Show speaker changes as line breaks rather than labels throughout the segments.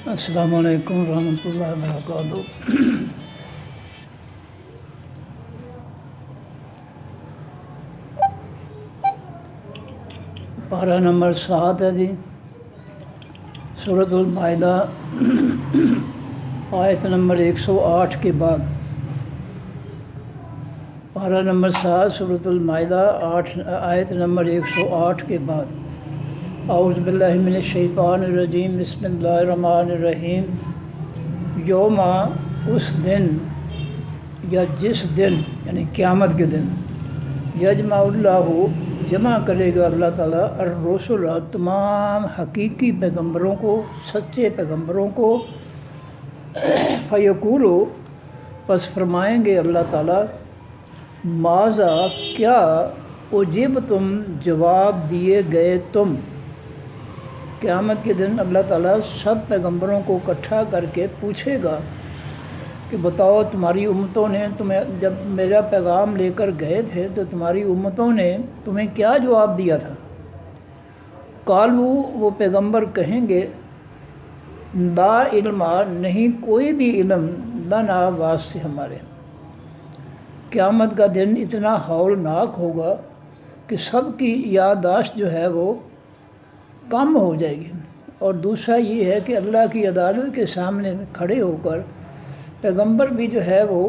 السلام علیکم ورحمۃ اللہ وبرکاتہ۔ پارہ نمبر 7 ہے جی، سورۃ المائدہ آیت نمبر 108 کے بعد۔ پارہ نمبر 7 سورۃ المائدہ آیت نمبر 108 کے بعد۔ اعوذ باللہ من الشیطان الرجیم، بسم اللہ الرحمن الرحیم۔ یوم، اس دن یا جس دن یعنی قیامت کے دن، یجمع اللہ، جمع کرے گا اللہ تعالیٰ، الرسل، تمام حقیقی پیغمبروں کو، سچے پیغمبروں کو، فیقولو، پس فرمائیں گے اللہ تعالیٰ، ماذا، کیا، اجبتم، جواب دیے گئے تم۔ قیامت کے دن اللہ تعالیٰ سب پیغمبروں کو اکٹھا کر کے پوچھے گا کہ بتاؤ تمہاری امتوں نے جب میرا پیغام لے کر گئے تھے تو تمہاری امتوں نے تمہیں کیا جواب دیا تھا۔ قالو، وہ پیغمبر کہیں گے، لا علم، نہیں کوئی بھی علم، لنا، واسطے ہمارے۔ قیامت کا دن اتنا ہولناک ہوگا کہ سب کی یادداشت جو ہے وہ کم ہو جائے گی، اور دوسرا یہ ہے کہ اللہ کی عدالت کے سامنے کھڑے ہو کر پیغمبر بھی جو ہے وہ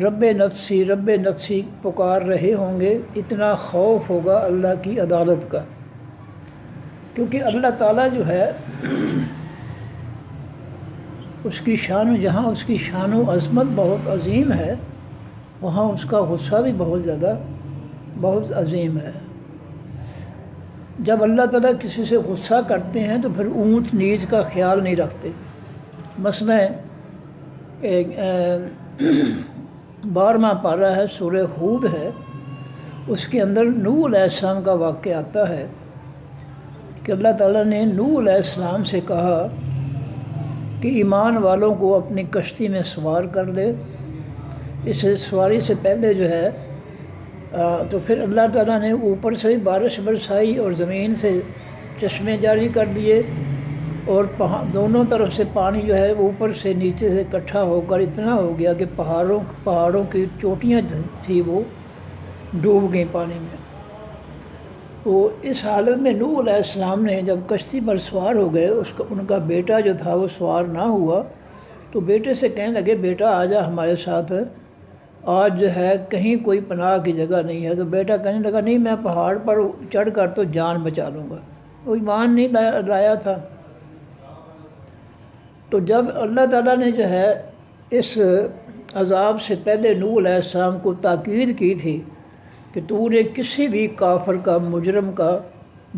رب نفسی رب نفسی پکار رہے ہوں گے۔ اتنا خوف ہوگا اللہ کی عدالت کا، کیونکہ اللہ تعالیٰ جو ہے اس کی شان، جہاں اس کی شان و عظمت بہت عظیم ہے، وہاں اس کا غصہ بھی بہت عظیم ہے۔ جب اللہ تعالیٰ کسی سے غصہ کرتے ہیں تو پھر اونچ نیچ کا خیال نہیں رکھتے۔ مثلا 12واں پارہ ہے، سورہ ہود ہے، اس کے اندر نوح علیہ السلام کا واقعہ آتا ہے کہ اللہ تعالیٰ نے نوح علیہ السلام سے کہا کہ ایمان والوں کو اپنی کشتی میں سوار کر لے۔ اس سواری سے پہلے جو ہے تو پھر اللہ تعالیٰ نے اوپر سے بھی بارش برسائی اور زمین سے چشمے جاری کر دیے، اور دونوں طرف سے پانی جو ہے اوپر سے نیچے سے اکٹھا ہو کر اتنا ہو گیا کہ پہاڑوں کی چوٹیاں تھیں وہ ڈوب گئیں پانی میں۔ تو اس حالت میں نوح علیہ السلام نے جب کشتی پر سوار ہو گئے، ان کا بیٹا جو تھا وہ سوار نہ ہوا، تو بیٹے سے کہنے لگے، بیٹا آ جا ہمارے ساتھ، آج جو ہے کہیں کوئی پناہ کی جگہ نہیں ہے۔ تو بیٹا کہنے لگا، نہیں، میں پہاڑ پر چڑھ کر تو جان بچا لوں گا۔ وہ ایمان نہیں لایا تھا۔ تو جب اللہ تعالیٰ نے جو ہے اس عذاب سے پہلے نوح علیہ السلام کو تاکید کی تھی کہ تو نے کسی بھی کافر کا، مجرم کا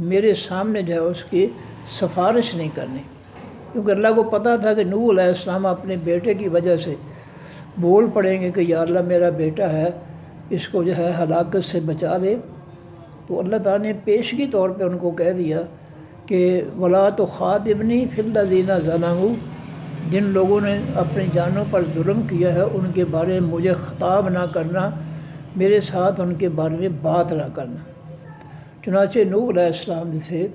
میرے سامنے جو ہے اس کی سفارش نہیں کرنی، کیونکہ اللہ کو پتہ تھا کہ نوح علیہ السلام اپنے بیٹے کی وجہ سے بول پڑیں گے کہ یا اللہ میرا بیٹا ہے، اس کو جو ہے ہلاکت سے بچا لے۔ تو اللہ تعالیٰ نے پیشگی طور پہ ان کو کہہ دیا کہ ولا تخاطبنی فی الذین ظلموا، جن لوگوں نے اپنی جانوں پر ظلم کیا ہے ان کے بارے میں مجھے خطاب نہ کرنا، میرے ساتھ ان کے بارے میں بات نہ کرنا۔ چنانچہ نوح علیہ السلام جو تھے،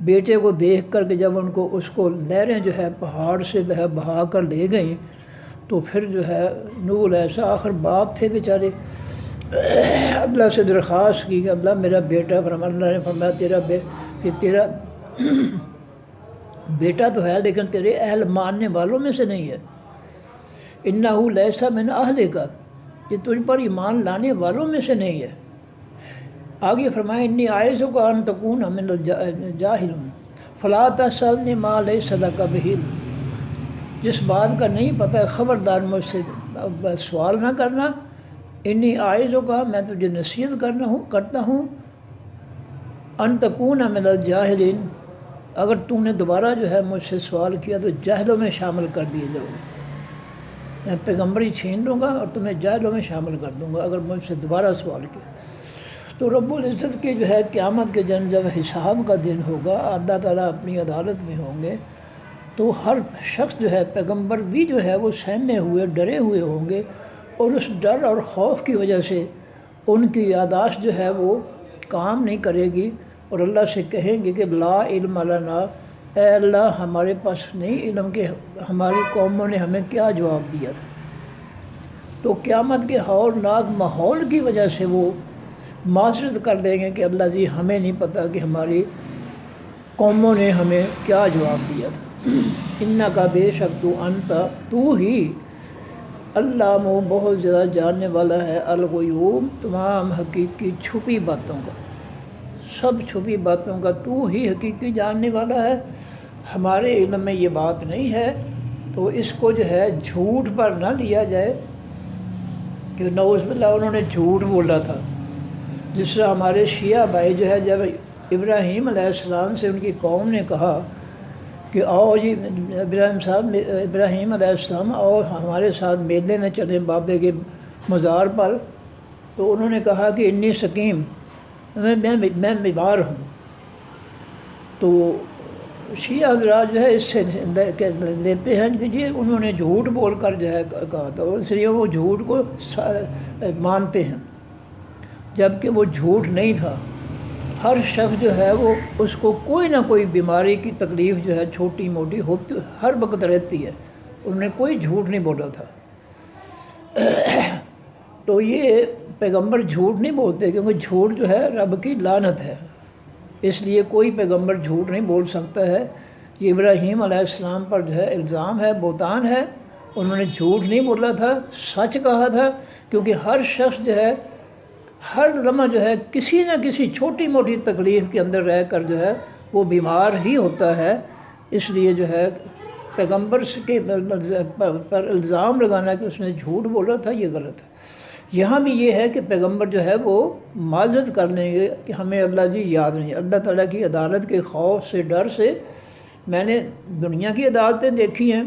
بیٹے کو دیکھ کر کہ جب اس کو لہریں جو ہے پہاڑ سے بہا کر لے گئیں، تو پھر جو ہے نوح علیہ السلام، آخر باپ تھے بیچارے، اللہ سے درخواست کی کہ اللہ میرا بیٹا، اللہ نے فرمایا تیرا بیٹا تو ہے لیکن تیرے اہل ماننے والوں میں سے نہیں ہے، انہ لیس من اہلک، یہ تجھ پر ایمان لانے والوں میں سے نہیں ہے۔ آگے فرمایا، انی اعظک ان تکون من الجاہل فلا تسألنی ما لیس لک بہ علم، جس بات کا نہیں پتہ خبردار مجھ سے سوال نہ کرنا۔ انی اعظک، میں تجھے نصیحت کرتا ہوں، ان تکون من الجاہلین، اگر تم نے دوبارہ جو ہے مجھ سے سوال کیا تو جاہلوں میں شامل کر دیے جاؤ، میں پیغمبری چھین لوں گا اور تمہیں جاہلوں میں شامل کر دوں گا اگر مجھ سے دوبارہ سوال کیا۔ تو رب العزت کی جو ہے قیامت کے دن جب حساب کا دن ہوگا، اللہ تعالیٰ اپنی عدالت میں ہوں گے، تو ہر شخص جو ہے، پیغمبر بھی جو ہے وہ سہمے ہوئے، ڈرے ہوئے ہوں گے، اور اس ڈر اور خوف کی وجہ سے ان کی یادداشت جو ہے وہ کام نہیں کرے گی، اور اللہ سے کہیں گے کہ لا علم لنا، اے اللہ ہمارے پاس نہیں علم کہ ہماری قوموں نے ہمیں کیا جواب دیا تھا۔ تو قیامت کے ہولناک ماحول کی وجہ سے وہ معذرت کر دیں گے کہ اللہ جی ہمیں نہیں پتہ کہ ہماری قوموں نے ہمیں کیا جواب دیا تھا۔ انکا بے شک تو ہی علام و بہت زیادہ جاننے والا ہے، الغیوب تمام حقیقی چھپی باتوں کا، سب چھپی باتوں کا تو ہی حقیقی جاننے والا ہے۔ ہمارے علم میں یہ بات نہیں ہے، تو اس کو جو ہے جھوٹ پر نہ لیا جائے کہ نعوذ باللہ انہوں نے جھوٹ بولا تھا۔ جس طرح ہمارے شیعہ بھائی جو ہے جب ابراہیم علیہ السلام سے ان کی قوم نے کہا کہ آؤ جی ابراہیم علیہ السلام آؤ ہمارے ساتھ میلے میں چلیں بابے کے مزار پر، تو انہوں نے کہا کہ انی سقیم، میں بیمار ہوں۔ تو شیعہ حضرات جو ہے اس سے لیتے ہیں کہ جی انہوں نے جھوٹ بول کر جو ہے کہا تھا، اور اس لیے وہ جھوٹ کو مانتے ہیں، جبکہ وہ جھوٹ نہیں تھا۔ ہر شخص جو ہے وہ اس کو کوئی نہ کوئی بیماری کی تکلیف جو ہے چھوٹی موٹی ہوتی ہر وقت رہتی ہے، انہوں نے کوئی جھوٹ نہیں بولا تھا۔ تو یہ پیغمبر جھوٹ نہیں بولتے، کیونکہ جھوٹ جو ہے رب کی لعنت ہے، اس لیے کوئی پیغمبر جھوٹ نہیں بول سکتا ہے۔ یہ ابراہیم علیہ السلام پر جو ہے الزام ہے، بہتان ہے، انہوں نے جھوٹ نہیں بولا تھا، سچ کہا تھا، کیونکہ ہر شخص جو ہے ہر لمحہ جو ہے کسی نہ کسی چھوٹی موٹی تکلیف کے اندر رہ کر جو ہے وہ بیمار ہی ہوتا ہے۔ اس لیے جو ہے پیغمبر کے پر الزام لگانا کہ اس نے جھوٹ بولا تھا یہ غلط ہے۔ یہاں بھی یہ ہے کہ پیغمبر جو ہے وہ معذرت کر لیں گے کہ ہمیں اللہ جی یاد نہیں، اللہ تعالیٰ کی عدالت کے خوف سے ڈر سے۔ میں نے دنیا کی عدالتیں دیکھی ہیں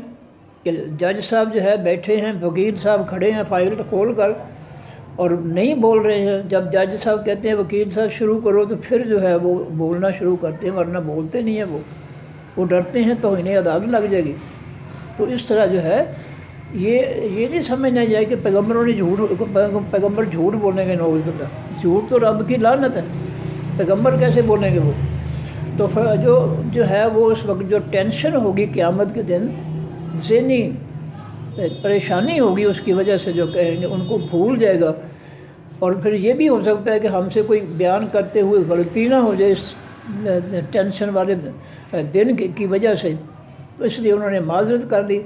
کہ جج صاحب جو ہے بیٹھے ہیں، وکیل صاحب کھڑے ہیں فائل کھول کر اور نہیں بول رہے ہیں، جب جج صاحب کہتے ہیں وکیل صاحب شروع کرو تو پھر جو ہے وہ بولنا شروع کرتے ہیں، ورنہ بولتے نہیں ہیں، وہ ڈرتے ہیں تو انہیں عدالت لگ جائے گی۔ تو اس طرح جو ہے یہ نہیں سمجھنا جائے کہ پیغمبر جھوٹ بولیں گے، نعوذ باللہ، جھوٹ تو رب کی لعنت ہے، پیغمبر کیسے بولیں گے وہ؟ تو جو ہے وہ اس وقت جو ٹینشن ہوگی قیامت کے دن، ذہنی پریشانی ہوگی اس کی وجہ سے، جو کہیں گے ان کو بھول جائے گا، اور پھر یہ بھی ہو سکتا ہے کہ ہم سے کوئی بیان کرتے ہوئے غلطی نہ ہو جائے اس ٹینشن والے دن کی وجہ سے۔ تو اس لیے انہوں نے معذرت کر لی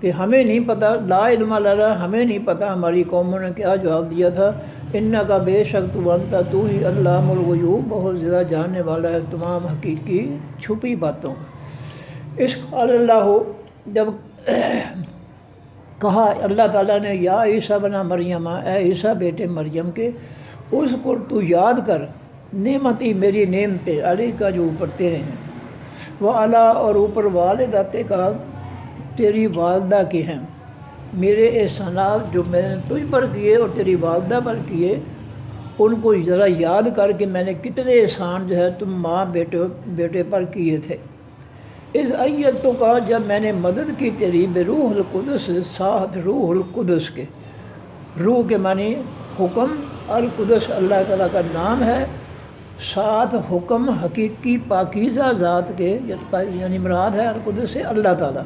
کہ ہمیں نہیں پتہ، لا علم لنا، ہمیں نہیں پتہ ہماری قوموں نے کیا جواب دیا تھا۔ انکا بے شک تو ہی علام الغیوب، بہت زیادہ جاننے والا ہے تمام حقیقی چھپی باتوں۔ اس اللہ ہو جب کہا اللہ تعالیٰ نے یا عیسیٰ بن مریم، اے عیسیٰ بیٹے مریم کے، اس کو تو یاد کر نعمتی میری نعمتیں علی کا جو اوپر تیرے ہیں، وہ اعلیٰ اور اوپر والدات کا تیری والدہ کے ہیں، میرے احسانات جو میں نے تجھ پر کیے اور تیری والدہ پر کیے، ان کو ذرا یاد کر کے میں نے کتنے احسان جو ہے تم ماں بیٹے پر کیے تھے۔ اس ایتوں کا جب میں نے مدد کی تیری بروح القدس، ساتھ روح القدس کے، روح کے معنی حکم، القدس اللہ تعالیٰ کا نام ہے، ساتھ حکم حقیقی پاکیزہ ذات کے، یعنی مراد ہے القدس سے اللہ تعالیٰ۔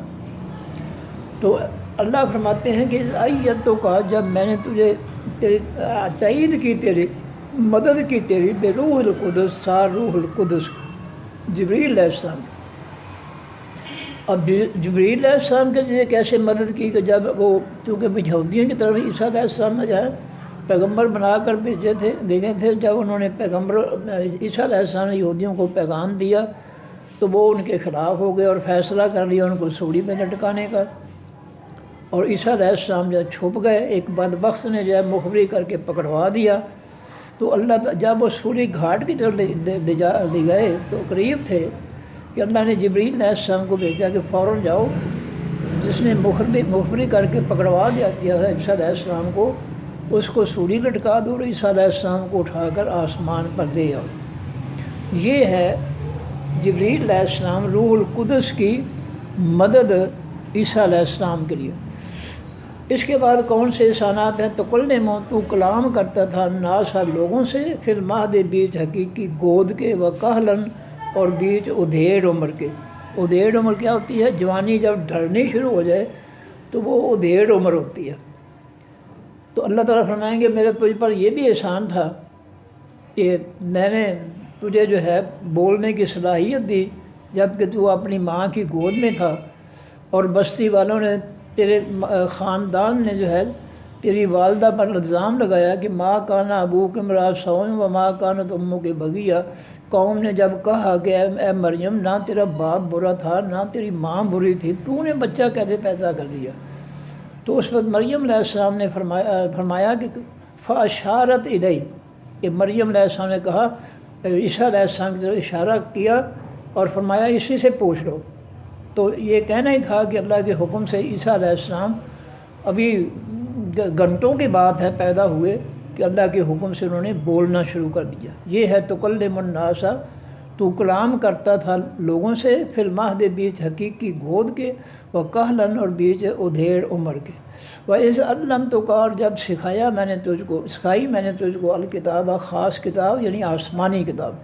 تو اللہ فرماتے ہیں کہ اس ایتوں کا جب میں نے تجھے تائید کی، تیری مدد کی تیری بروح القدس، ساتھ روح القدس، جبریل علیہ السلام۔ اب جبریل علیہ السلام کے لیے کیسے مدد کی کہ جب وہ چونکہ یہودیوں کی طرف عیسیٰ علیہ السلام نے جو ہے پیغمبر بنا کر بھیجے تھے، جب انہوں نے عیسیٰ علیہ السلام نے یہودیوں کو پیغام دیا تو وہ ان کے خلاف ہو گئے اور فیصلہ کر لیا ان کو سولی پہ لٹکانے کا، اور عیسیٰ علیہ السلام جو چھپ گئے، ایک بدبخت نے جو ہے مخبری کر کے پکڑوا دیا۔ تو اللہ جب وہ سولی گھاٹ کی طرف لے گئے تو قریب تھے کہ اللہ نے جبریل علیہ السلام کو بھیجا کہ فوراً جاؤ، جس نے مخبری کر کے پکڑوا دیا تھا عیسیٰ علیہ السلام کو، اس کو سولی لٹکا دو اور عیسیٰ علیہ السلام کو اٹھا کر آسمان پر لے آؤ۔ یہ ہے جبریل علیہ السلام، روح القدس کی مدد عیسیٰ علیہ السلام کے لیے۔ اس کے بعد کون سے احسانات ہیں؟ تو کلمہ تو کلام کرتا تھا ناسا لوگوں سے، فی المہد بیچ حقیقی گود کے، و کہلن اور بیچ ادھیڑ عمر کے، ادھیڑ عمر کیا ہوتی ہے؟ جوانی جب ڈھلنی شروع ہو جائے تو وہ ادھیڑ عمر ہوتی ہے۔ تو اللہ تعالیٰ فرمائیں گے میرے تجھ پر یہ بھی احسان تھا کہ میں نے تجھے جو ہے بولنے کی صلاحیت دی جب کہ تو اپنی ماں کی گود میں تھا، اور بستی والوں نے تیرے خاندان نے جو ہے تیری والدہ پر الزام لگایا کہ ماں کانا ابوک امرأ سوء و ماں کانت امک بغیہ۔ قوم نے جب کہا کہ اے مریم نہ تیرا باپ برا تھا نہ تیری ماں بری تھی، تو نے بچہ کیسے پیدا کر لیا؟ تو اس وقت مریم علیہ السلام نے فرمایا کہ فاشارت الیہ، کہ مریم علیہ السلام نے کہا، عیسیٰ علیہ السلام کی طرف اشارہ کیا اور فرمایا اسی سے پوچھ لو۔ تو یہ کہنا ہی تھا کہ اللہ کے حکم سے عیسیٰ علیہ السلام ابھی گھنٹوں کی بات ہے پیدا ہوئے کہ اللہ کے حکم سے انہوں نے بولنا شروع کر دیا۔ یہ ہے تکلم الناس، تو کلام کرتا تھا لوگوں سے، فی المہد بیچ حقیقی گود کے، و کہلن اور بیچ ادھیڑ عمر کے، و اس علم تو کار جب سکھائی میں نے تجھ کو الکتاب خاص کتاب یعنی آسمانی کتاب،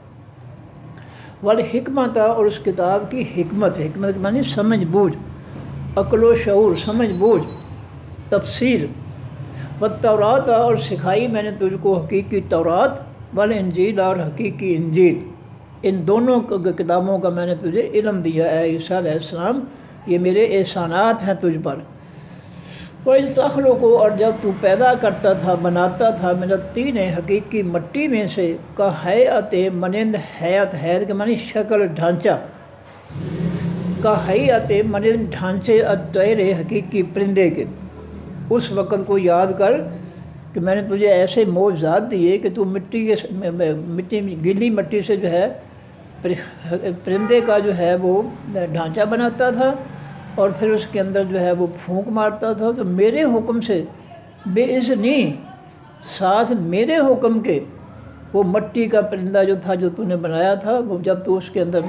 والحکمت اور اس کتاب کی حکمت معنی سمجھ بوجھ، عقل و شعور سمجھ بوجھ تفسیر، والتورات اور سکھائی میں نے تجھ کو حقیقی تورات، والانجیل اور حقیقی انجیل، ان دونوں کتابوں کا میں نے تجھے علم دیا اے عیسیٰ علیہ السلام، یہ میرے احسانات ہیں تجھ پر۔ وَإِذْ تَخْلُقُ اور جب تو پیدا کرتا تھا بناتا تھا من الطین حقیقی مٹی میں سے، کا ہیئت مانند ہیئت کے معنی شکل ڈھانچہ، کا ہیئت مانند ڈھانچے الطیر حقیقی پرندے کے، اس وقت کو یاد کر کہ میں نے تجھے ایسے معجزات دیے کہ تو گیلی مٹی سے جو ہے پرندے کا جو ہے وہ ڈھانچہ بناتا تھا اور پھر اس کے اندر جو ہے وہ پھونک مارتا تھا، تو میرے حکم سے بے اذنی ساتھ میرے حکم کے وہ مٹی کا پرندہ جو تھا جو تو نے بنایا تھا، وہ جب تو اس کے اندر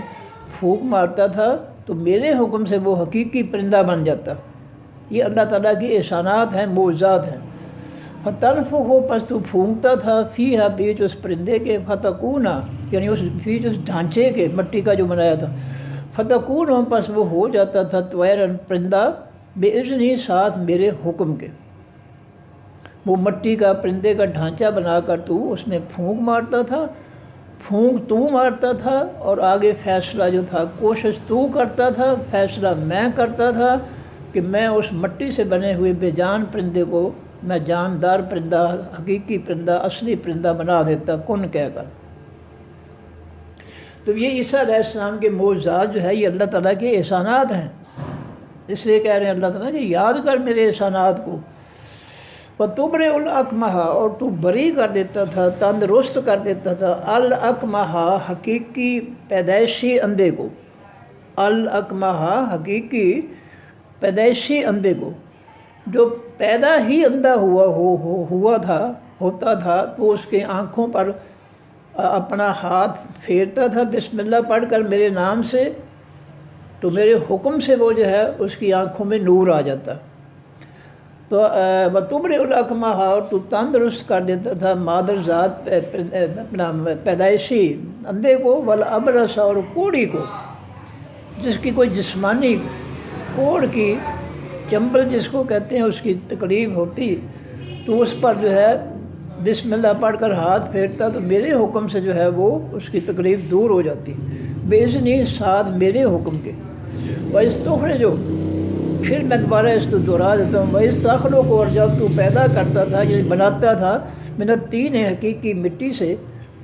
پھونک مارتا تھا تو میرے حکم سے وہ حقیقی پرندہ بن جاتا۔ یہ اللہ تعالیٰ کی احسانات ہیں، معجزات ہیں۔ فتنفخ پس تو پھونکتا تھا فیہا بیچ اس پرندے کے، فتکونا یعنی اس بیچ اس ڈھانچے کے مٹی کا جو بنایا تھا، فتکون پس وہ ہو جاتا تھا طیرن پرندہ، بے اذنی ساتھ میرے حکم کے۔ وہ مٹی کا پرندے کا ڈھانچہ بنا کر تو اس میں پھونک مارتا تھا، پھونک تو مارتا تھا، اور آگے فیصلہ جو تھا کوشش تو کرتا تھا، فیصلہ میں کرتا تھا کہ میں اس مٹی سے بنے ہوئے بے جان پرندے کو میں جاندار پرندہ، حقیقی پرندہ، اصلی پرندہ بنا دیتا کن کہہ کر۔ تو یہ عیسیٰ علیہ السلام کے معجزات جو ہے یہ اللہ تعالیٰ کے احسانات ہیں، اس لیے کہہ رہے ہیں اللہ تعالیٰ کہ یاد کر میرے احسانات کو۔ وَتُبْرِئُ الْأَكْمَحَ اور تو بری کر دیتا تھا، تندرست کر دیتا تھا، الْأَكْمَحَ حقیقی پیدائشی اندھے کو، الْأَكْمَحَ حقیقی پیدائشی اندھے کو، جو پیدا ہی اندھا ہوتا تھا تو اس کے آنکھوں پر اپنا ہاتھ پھیرتا تھا بسم اللہ پڑھ کر میرے نام سے، تو میرے حکم سے وہ جو ہے اس کی آنکھوں میں نور آ جاتا۔ تو وَتُبْرِئُ الْأَكْمَحَ اور تو تندرست کر دیتا تھا مادر ذات اپنا پیدائشی اندھے کو، وَالْأَبْرَصَ اور کوڑی کو، جس کی کوئی جسمانی کوڑ کی چمبل جس کو کہتے ہیں اس کی تکلیف ہوتی، تو اس پر جو ہے بسم اللہ پڑھ کر ہاتھ پھیرتا تو میرے حکم سے جو ہے وہ اس کی تکلیف دور ہو جاتی، بے اذنی ساتھ میرے حکم کے۔ وَإِسْتُخْرِجُ پھر میں دوبارہ اس کو دہرا دیتا ہوں، وَإِسْتَخْلُقُ اور جب تو پیدا کرتا تھا یعنی بناتا تھا من الطین حقیقی مٹی سے،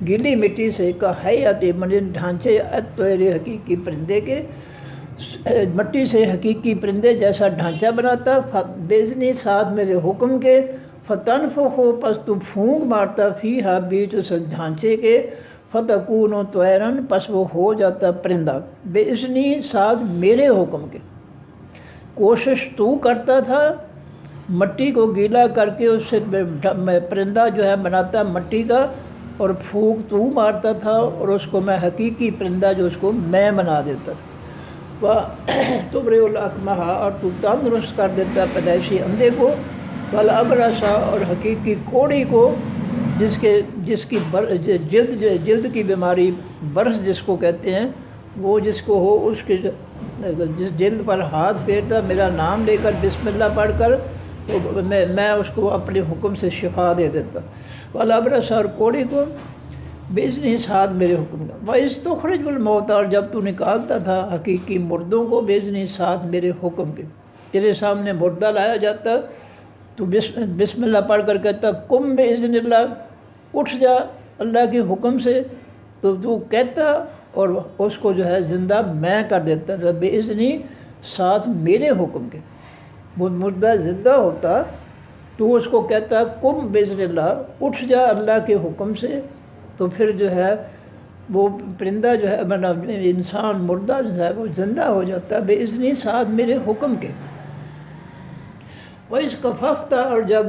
گیلی مٹی سے، کا ہیئت مانند ڈھانچے الطیر حقیقی پرندے کے، مٹی سے حقیقی پرندے جیسا ڈھانچہ بناتا بے اذنی ساتھ میرے حکم کے، فتنفخ پس تو پھونک مارتا فیہا بیچ اس ڈھانچے کے، فتکون طیرن پس وہ ہو جاتا پرندہ، بے اذنی ساتھ میرے حکم کے۔ کوشش تو کرتا تھا مٹی کو گیلا کر کے اس سے پرندہ جو ہے بناتا مٹی کا، اور پھونک تو مارتا تھا اور اس کو میں حقیقی پرندہ جو اس کو میں بنا دیتا تھا۔ وَتُبْرِئُ الْأَكْمَحَ اور تو تندرست کر دیتا پیدائشی اندھے کو، وَالْأَبْرَصَ اور حقیقی کوڑی کو، جس کی جلد کی بیماری برس جس کو کہتے ہیں، وہ جس کو ہو اس کے جس جلد پر ہاتھ پھیرتا میرا نام لے کر بسم اللہ پڑھ کر تو میں اس کو اپنے حکم سے شفا دے دیتا. والابرص اور کوڑی کو باذن ساتھ میرے حکم کا. وَإِذْ تُخْرِجُ الْمَوْتَىٰ اور جب تو نکالتا تھا حقیقی مردوں کو باذن ساتھ میرے حکم کے. تیرے سامنے مردہ لایا جاتا تو بسم اللہ پڑھ کر کہتا قم باذن اللہ، اٹھ جا اللہ کے حکم سے، تو تو کہتا اور اس کو جو ہے زندہ میں کر دیتا تھا باذنی ساتھ میرے حکم کے. وہ مردہ زندہ ہوتا تو اس کو کہتا قم باذن اللہ، اٹھ جا اللہ کے حکم سے، تو پھر جو ہے وہ پرندہ جو ہے انسان مردہ جو ہے وہ زندہ ہو جاتا باذنی ساتھ میرے حکم کے. وَإِذْ كَفَفْتَ اور جب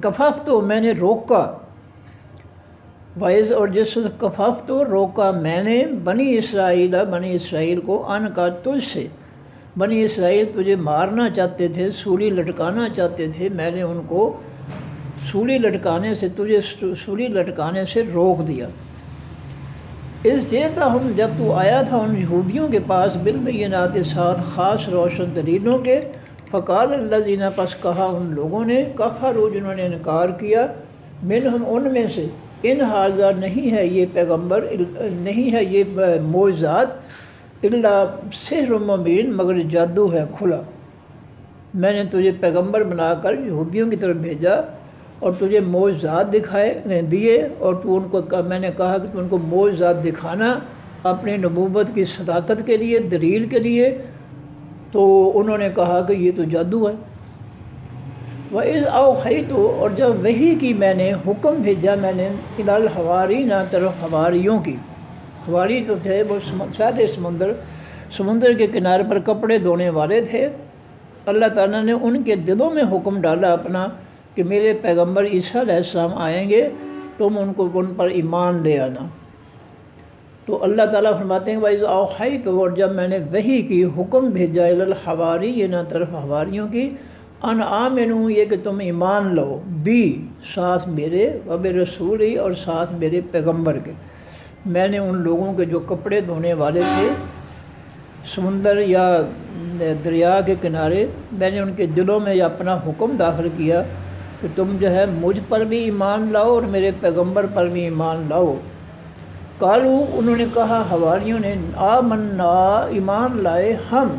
کففت میں نے روکا، وَإِذْ اور جس کففت روکا میں نے بنی اسرائیل کو ان کا تجھ سے. بنی اسرائیل تجھے مارنا چاہتے تھے، سولی لٹکانا چاہتے تھے، میں نے ان کو سولی لٹکانے سے تجھے سولی لٹکانے سے روک دیا. اس جئتہم جب تو آیا تھا ان یہودیوں کے پاس بالبینات ساتھ خاص روشن دلیلوں کے. فقال الذین پس کہا ان لوگوں نے کفروا جنہوں نے انکار کیا منہم ان میں سے ان ھذا نہیں ہے یہ پیغمبر، نہیں ہے یہ معجزات الا سحر مبین مگر جادو ہے کھلا. میں نے تجھے پیغمبر بنا کر یہودیوں کی طرف بھیجا اور تجھے معجزات دکھائے دیے، اور تو ان کو میں نے کہا کہ تو ان کو معجزات دکھانا اپنی نبوت کی صداقت کے لیے، دلیل کے لیے. تو انہوں نے کہا کہ یہ تو جادو ہے. وَإِذْ أَوْحَيْتُ اور جب وحی کی میں نے، حکم بھیجا میں نے إِلَى الْحَوَارِينَ طرف حواریوں کی. حواری تو تھے وہ سارے سمندر کے کنارے پر کپڑے دھونے والے تھے. اللہ تعالیٰ نے ان کے دلوں میں حکم ڈالا اپنا کہ میرے پیغمبر عیسیٰ علیہ السلام آئیں گے، تم ان پر ایمان لے آنا. تو اللہ تعالیٰ فرماتے ہیں وَإِذْ أَوْحَيْتُ اور جب میں نے وحی کی، حکم بھیجا إِلَى الْحَوَارِيِّينَ طرف حواریوں کی ان آمنوا یہ کہ تم ایمان لو بھی ساتھ میرے وبرسولی اور ساتھ میرے پیغمبر کے. میں نے ان لوگوں کے جو کپڑے دھونے والے تھے سمندر یا دریا کے کنارے، میں نے ان کے دلوں میں اپنا حکم داخل کیا کہ تم جو ہے مجھ پر بھی ایمان لاؤ اور میرے پیغمبر پر بھی ایمان لاؤ. قالو انہوں نے کہا حواریوں نے آمنا ایمان لائے ہم،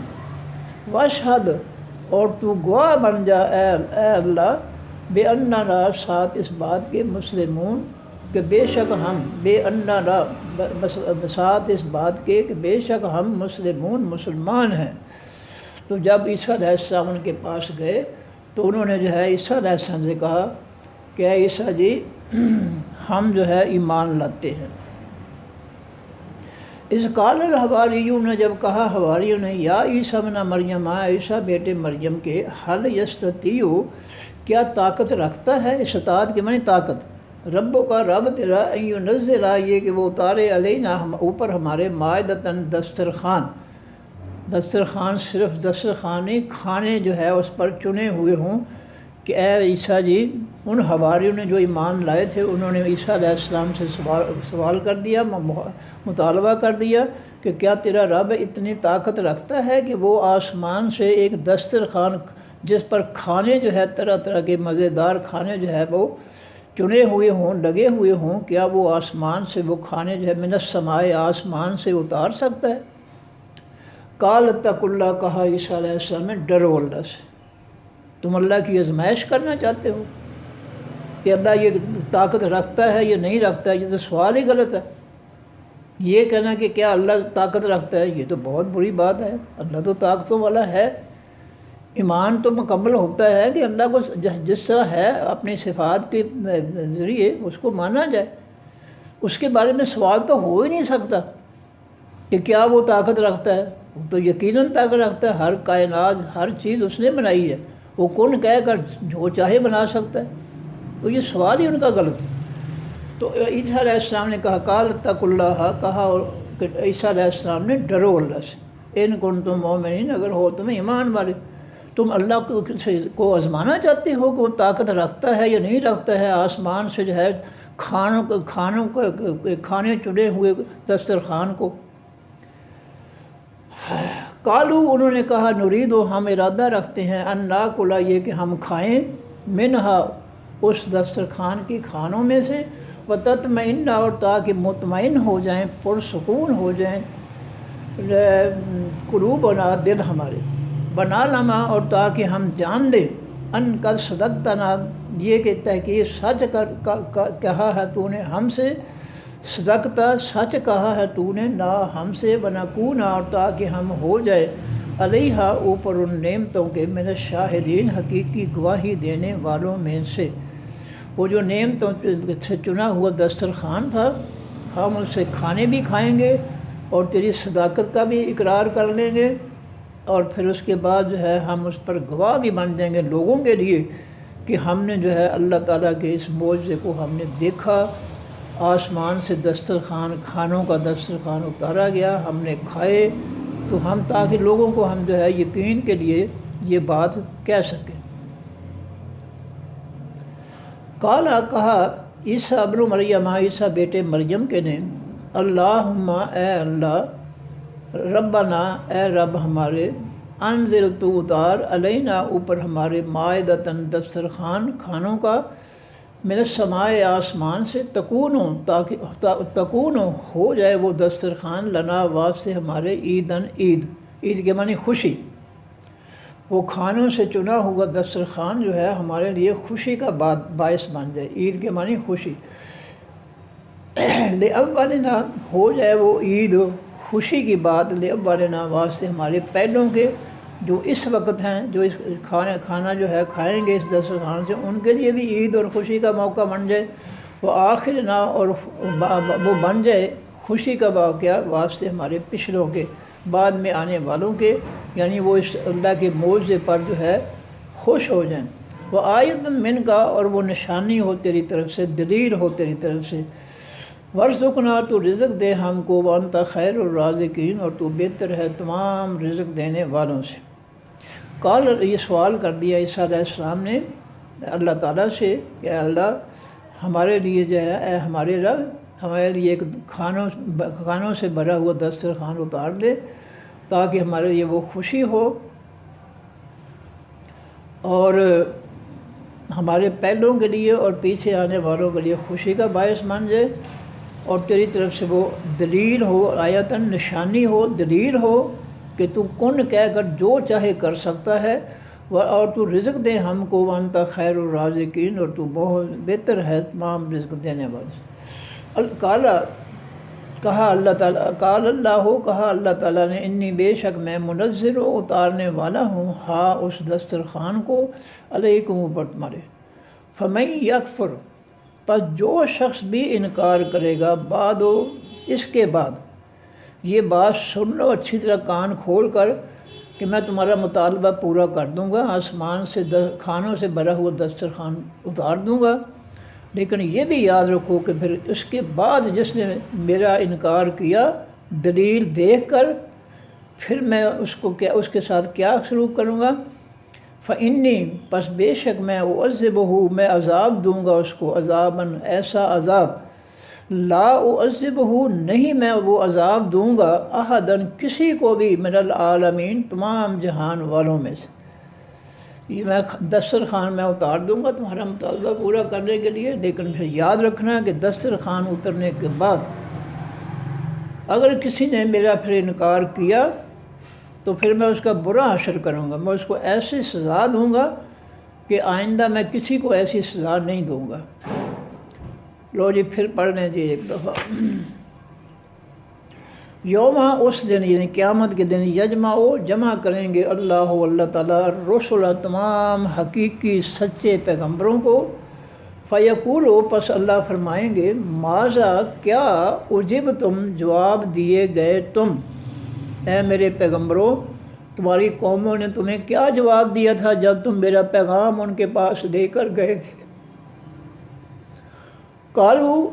واشہد اور تو گواہ بن جا اے اللہ بے اننا ساتھ اس بات کے مسلمون کہ بے شک ہم، بے اننا ساتھ اس بات کے کہ بے شک ہم مسلمان ہیں. تو جب عیسیٰ علیہ السلام ان کے پاس گئے تو انہوں نے جو ہے عیسیٰ علیہ السلام سے کہا کہ اے عیسیٰ جی ہم جو ہے ایمان لاتے ہیں. اس قال الحواریون نے جب کہا حواریوں نے یا عیسیٰ ابن مریم، عیسیٰ بیٹے مریم کے، حل یستطیع کیا طاقت رکھتا ہے، استطاعت کے معنی طاقت، ربوں کا رب تیرا ان ینزل یہ کہ وہ اتارے علینا اوپر ہمارے مائدتاً دسترخوان صرف دسترخوان نہیں، کھانے جو ہے اس پر چنے ہوئے ہوں. کہ اے عیسیٰ جی ان حواریوں نے جو ایمان لائے تھے انہوں نے عیسیٰ علیہ السلام سے سوال کر دیا، مطالبہ کر دیا کہ کیا تیرا رب اتنی طاقت رکھتا ہے کہ وہ آسمان سے ایک دسترخوان جس پر کھانے جو ہے طرح طرح کے مزیدار کھانے جو ہے وہ چنے ہوئے ہوں، لگے ہوئے ہوں، کیا وہ آسمان سے وہ کھانے جو ہے من السماء آسمان سے اتار سکتا ہے؟ قال اتقوا اللہ کہا عیسیٰ علیہ السلام نے ڈرو اللہ سے. تم اللہ کی آزمائش کرنا چاہتے ہو کہ اللہ یہ طاقت رکھتا ہے یا نہیں رکھتا ہے؟ یہ تو سوال ہی غلط ہے. یہ کہنا کہ کیا اللہ طاقت رکھتا ہے یہ تو بہت بری بات ہے. اللہ تو طاقتوں والا ہے. ایمان تو مکمل ہوتا ہے کہ اللہ کو جس طرح ہے اپنی صفات کے ذریعے اس کو مانا جائے. اس کے بارے میں سوال تو ہو ہی نہیں سکتا کہ کیا وہ طاقت رکھتا ہے. وہ تو یقیناً طاقت رکھتا ہے. ہر کائنات ہر چیز اس نے بنائی ہے. وہ کون کہہ کر جو چاہے بنا سکتا ہے. تو یہ سوال ہی ان کا غلط ہے. تو عیسیٰ علیہ السلام نے کہا قال اتقوا اللہ کہا کہ عیسیٰ علیہ السلام نے ڈرو اللہ سے ان کنتم مؤمنین اگر ہو تم ایمان والے. تم اللہ کو آزمانا چاہتے ہو کہ وہ طاقت رکھتا ہے یا نہیں رکھتا ہے. آسمان سے جو ہے کھانے چنے ہوئے دسترخوان کو. قالو انہوں نے کہا نرید و ہم ارادہ رکھتے ہیں ان ناکلا یہ کہ ہم کھائیں منہا اس دسترخوان کی کھانوں میں سے وتطمئن اور تاکہ مطمئن ہو جائیں پرسکون ہو جائیں قلوبنا دل ہمارے بنا لما اور تاکہ ہم جان لیں ان قد صدقتنا یہ کہ تحقیق سچ کہا ہے تو نے ہم سے صدقتا سچ کہا ہے تو نے نہ ہم سے ونکونا اور تاکہ ہم ہو جائے علیہا اوپر ان نعمتوں کے من الشاہدین حقیقی گواہی دینے والوں میں سے۔ وہ جو نعمتوں سے چنا ہوا دسترخوان تھا ہم اس سے کھانے بھی کھائیں گے اور تیری صداقت کا بھی اقرار کر لیں گے، اور پھر اس کے بعد جو ہے ہم اس پر گواہ بھی بن جائیں گے لوگوں کے لیے کہ ہم نے جو ہے اللہ تعالیٰ کے اس معجزے کو ہم نے دیکھا، آسمان سے دسترخوان کھانوں کا دسترخوان اتارا گیا، ہم نے کھائے، تو ہم تاکہ لوگوں کو ہم جو ہے یقین کے لیے یہ بات کہہ سکیں۔ قالا کہا عیسیٰ ابن مریم عیسیٰ بیٹے مریم کے نے اللہم اے اللہ ربنا اے رب ہمارے انزل تو اتار علینا اوپر ہمارے مائدتاً دسترخوان کھانوں کا من السماء آسمان سے تکونو تاکہ تکونو ہو جائے وہ دسترخوان لنا واسطے ہمارے عیداً عید کے معنی خوشی، وہ کھانوں سے چنا ہوا دسترخوان جو ہے ہمارے لیے خوشی کا باعث بن جائے، عید کے معنی خوشی، لأولنا ہو جائے وہ عید خوشی کی بات لأولنا واسطے ہمارے پہلوں کے جو اس وقت ہیں، جو اس کھانا جو ہے کھائیں گے اس دسترخوان سے، ان کے لیے بھی عید اور خوشی کا موقع بن جائے، وہ آخرنا اور وہ بن جائے خوشی کا واقعہ واسطے ہمارے پچھلوں کے بعد میں آنے والوں کے، یعنی وہ اس اللہ کے معجزے پر جو ہے خوش ہو جائیں، وہ آیت من کا اور وہ نشانی ہو تیری طرف سے، دلیل ہو تیری طرف سے، ورزقنا تو رزق دے ہم کو وانت خیر الرازقین اور تو بہتر ہے تمام رزق دینے والوں سے۔ قال یہ سوال کر دیا عیسیٰ علیہ السلام نے اللہ تعالیٰ سے کہ اللہ ہمارے لیے جو ہے اے ہمارے رب ہمارے لیے ایک کھانوں سے بھرا ہوا دسترخوان اتار دے تاکہ ہمارے لیے وہ خوشی ہو اور ہمارے پہلوں کے لیے اور پیچھے آنے والوں کے لیے خوشی کا باعث بن جائے، اور تیری طرف سے وہ دلیل ہو، آیتاً نشانی ہو، دلیل ہو کہ تو کن کہہ کر جو چاہے کر سکتا ہے، اور تو رزق دے ہم کو وانت خیر الرازقین اور تو بہت بہتر ہے تمام رزق دینے والے۔ کہا اللہ تعالیٰ کہا اللہ تعالیٰ نے انی بے شک میں منزل و اتارنے والا ہوں ہاں اس دسترخوان کو علیکم اوپر تمہارے، فمن یکفر پس جو شخص بھی انکار کرے گا بعد اس کے بعد، یہ بات سن لو اچھی طرح کان کھول کر کہ میں تمہارا مطالبہ پورا کر دوں گا، آسمان سے کھانوں سے بھرا ہوا دسترخوان اتار دوں گا، لیکن یہ بھی یاد رکھو کہ پھر اس کے بعد جس نے میرا انکار کیا دلیل دیکھ کر پھر میں اس کے ساتھ کیا سلوک کروں گا، فَإِنِّي پس بے شک میں اعذبہ میں عذاب دوں گا اس کو، عذاباً ایسا عذاب، لا اعذبہ نہیں میں وہ عذاب دوں گا احداً کسی کو بھی من العالمین تمام جہان والوں میں سے، یہ میں دسترخوان میں اتار دوں گا تمہارا مطالبہ پورا کرنے کے لیے، لیکن پھر یاد رکھنا کہ دسترخوان اترنے کے بعد اگر کسی نے میرا پھر انکار کیا تو پھر میں اس کا برا حشر کروں گا، میں اس کو ایسی سزا دوں گا کہ آئندہ میں کسی کو ایسی سزا نہیں دوں گا۔ لو جی پھر پڑھ لیں جی ایک دفعہ۔ یوما اس دن یعنی قیامت کے دن یجمع جمع کریں گے اللہ تعالیٰ الرسل تمام حقیقی سچے پیغمبروں کو، فیقول پس اللہ فرمائیں گے ماذا کیا اجب تم جواب دیے گئے تم، اے میرے پیغمبروں تمہاری قوموں نے تمہیں کیا جواب دیا تھا جب تم میرا پیغام ان کے پاس لے کر گئے تھے۔ قالو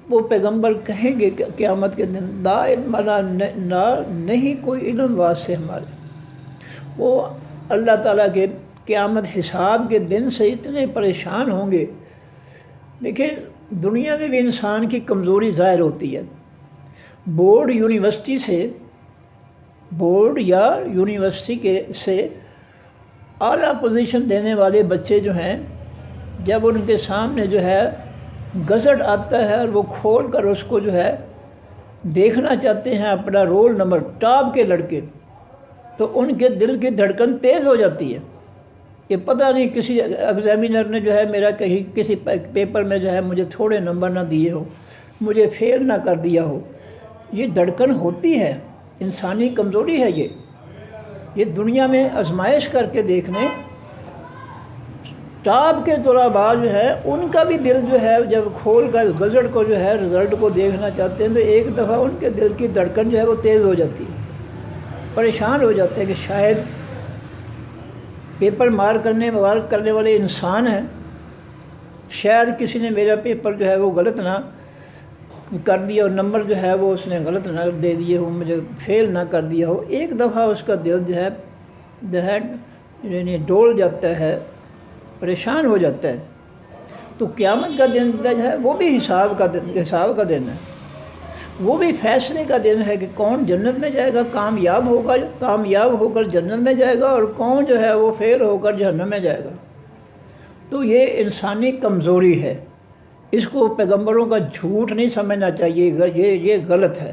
وہ پیغمبر کہیں گے کہ قیامت کے دن لا علم لنا نہیں کوئی علم واسطے ہمارے، وہ اللہ تعالیٰ کے قیامت حساب کے دن سے اتنے پریشان ہوں گے۔ دیکھیں دنیا میں بھی انسان کی کمزوری ظاہر ہوتی ہے، بورڈ یونیورسٹی سے بورڈ یا یونیورسٹی کے سے اعلیٰ پوزیشن دینے والے بچے جو ہیں، جب ان کے سامنے جو ہے گزٹ آتا ہے اور وہ کھول کر اس کو جو ہے دیکھنا چاہتے ہیں اپنا رول نمبر ٹاپ کے لڑکے، تو ان کے دل کی دھڑکن تیز ہو جاتی ہے کہ پتہ نہیں کسی ایگزامینر نے جو ہے میرا کہیں کسی پیپر میں جو ہے مجھے تھوڑے نمبر نہ دیے ہو، مجھے فیل نہ کر دیا ہو۔ یہ دھڑکن ہوتی ہے، انسانی کمزوری ہے یہ دنیا میں آزمائش کر کے دیکھ لیں۔ ٹاپ کے طلباء جو ہے ان کا بھی دل جو ہے جب کھول کر گزٹ کو جو ہے رزلٹ کو دیکھنا چاہتے ہیں تو ایک دفعہ ان کے دل کی دھڑکن جو ہے وہ تیز ہو جاتی ہے، پریشان ہو جاتے ہیں کہ شاید پیپر مارک کرنے والے انسان ہیں، شاید کسی نے میرا پیپر جو ہے وہ غلط نہ کر دیا اور نمبر جو ہے وہ اس نے غلط نہ دے دیے ہو، مجھے فیل نہ کر دیا ہو۔ ایک دفعہ اس کا دل جو ہے یعنی ڈول جاتا ہے، پریشان ہو جاتا ہے۔ تو قیامت کا دن جو ہے وہ بھی حساب کا دن ہے، وہ بھی فیصلے کا دن ہے کہ کون جنت میں جائے گا، کامیاب ہو کر جنت میں جائے گا، اور کون جو ہے وہ فیل ہو کر جہنم میں جائے گا۔ تو یہ انسانی کمزوری ہے، اس کو پیغمبروں کا جھوٹ نہیں سمجھنا چاہیے، یہ غلط ہے۔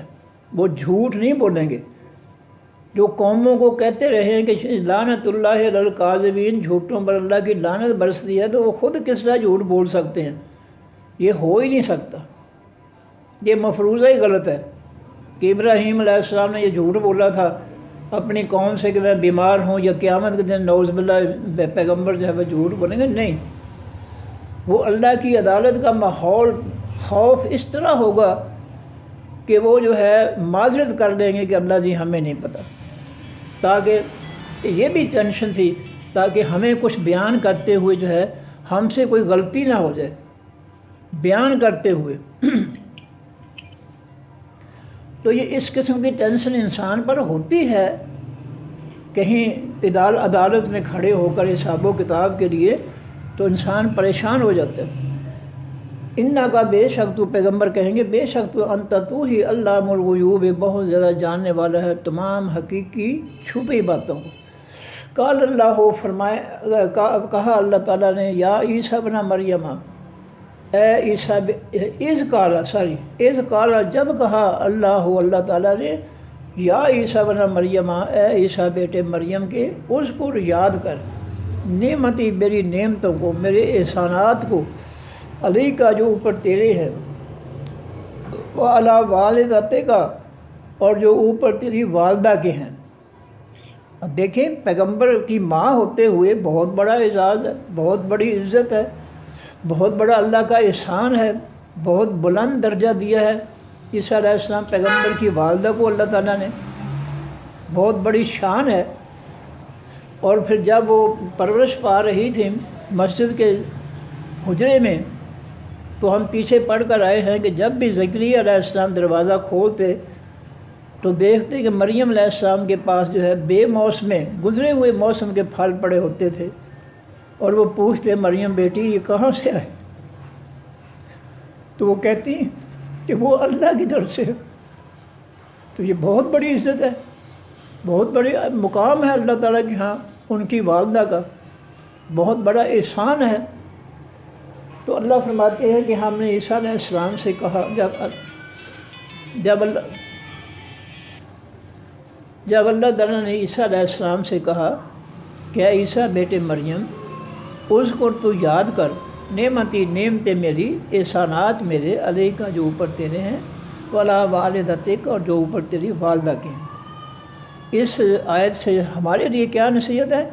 وہ جھوٹ نہیں بولیں گے، جو قوموں کو کہتے رہے ہیں کہ لعنت اللہ علی الکاذبین، جھوٹوں پر اللہ کی لعنت برستی ہے، تو وہ خود کس طرح جھوٹ بول سکتے ہیں؟ یہ ہو ہی نہیں سکتا، یہ مفروضہ ہی غلط ہے کہ ابراہیم علیہ السلام نے یہ جھوٹ بولا تھا اپنی قوم سے کہ میں بیمار ہوں، یا قیامت کے دن نعوذ باللہ پیغمبر جو ہے وہ جھوٹ بولیں گے؟ نہیں، وہ اللہ کی عدالت کا ماحول خوف اس طرح ہوگا کہ وہ جو ہے معذرت کر دیں گے کہ اللہ جی ہمیں نہیں پتہ، تاکہ یہ بھی ٹینشن تھی تاکہ ہمیں کچھ بیان کرتے ہوئے جو ہے ہم سے کوئی غلطی نہ ہو جائے بیان کرتے ہوئے۔ تو یہ اس قسم کی ٹینشن انسان پر ہوتی ہے، کہیں عدالت میں کھڑے ہو کر حساب و کتاب کے لیے تو انسان پریشان ہو جاتا ہے۔ اِنَّا کا بے شک تو، پیغمبر کہیں گے بے شک تو ہی علام الغیوب، بہت زیادہ جاننے والا ہے تمام حقیقی چھپی باتوں کو۔ قال اللہ، کہا اللہ تعالیٰ نے، یا عیسیٰ ابن مریم، اے عیسیٰ، از قال جب کہا اللہ تعالیٰ نے، یا عیسیٰ ابن مریم، اے عیسیٰ بیٹے مریم کے، اذکر یاد کر، نعمتی میری نعمتوں کو، میرے احسانات کو، علی کا جو اوپر تیرے ہے، وعلی والدتک کا، اور جو اوپر تیری والدہ کے ہیں۔ اب دیکھیں، پیغمبر کی ماں ہوتے ہوئے بہت بڑا اعزاز ہے، بہت بڑی عزت ہے، بہت بڑا اللہ کا احسان ہے، بہت بلند درجہ دیا ہے عیسیٰ علیہ السلام پیغمبر کی والدہ کو اللہ تعالیٰ نے، بہت بڑی شان ہے۔ اور پھر جب وہ پرورش پا رہی تھی مسجد کے حجرے میں، تو ہم پیچھے پڑھ کر آئے ہیں کہ جب بھی زکریا علیہ السلام دروازہ کھولتے تو دیکھتے کہ مریم علیہ السلام کے پاس جو ہے بے موسمے، گزرے ہوئے موسم کے پھل پڑے ہوتے تھے، اور وہ پوچھتے مریم بیٹی یہ کہاں سے آئے؟ تو وہ کہتی کہ وہ اللہ کی طرف سے۔ تو یہ بہت بڑی عزت ہے، بہت بڑی مقام ہے اللہ تعالیٰ کے ہاں ان کی والدہ کا، بہت بڑا احسان ہے۔ تو اللہ فرماتے ہیں کہ ہم نے عیسیٰ علیہ السلام سے کہا، جب اللہ تعالیٰ نے عیسیٰ علیہ السلام سے کہا کہ اے عیسیٰ بیٹے مریم، اس کو تو یاد کر، نعمتی نعمتیں میری، احسانات میرے، علیہ کا جو اوپر تیرے ہیں، ولا والدتک، اور جو اوپر تیری والدہ کے ہیں۔ اس آیت سے ہمارے لیے کیا نصیحت ہے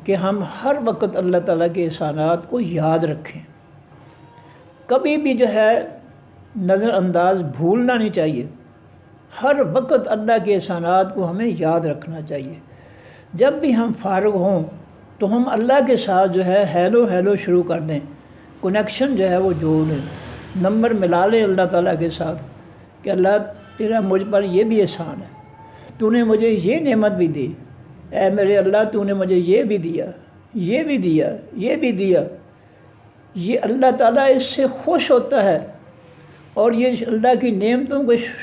کہ ہم ہر وقت اللہ تعالیٰ کے احسانات کو یاد رکھیں، کبھی بھی جو ہے نظر انداز بھولنا نہیں چاہیے، ہر وقت اللہ کے احسانات کو ہمیں یاد رکھنا چاہیے۔ جب بھی ہم فارغ ہوں تو ہم اللہ کے ساتھ جو ہے ہیلو شروع کر دیں، کنیکشن جو ہے وہ جوڑ لیں، نمبر ملا لیں اللہ تعالیٰ کے ساتھ کہ اللہ تیرا مجھ پر یہ بھی احسان ہے، تو نے مجھے یہ نعمت بھی دی، اے میرے اللہ تو نے مجھے یہ بھی دیا، یہ بھی دیا، یہ بھی دیا۔ یہ اللہ تعالیٰ اس سے خوش ہوتا ہے، اور یہ اللہ کی نعمتوں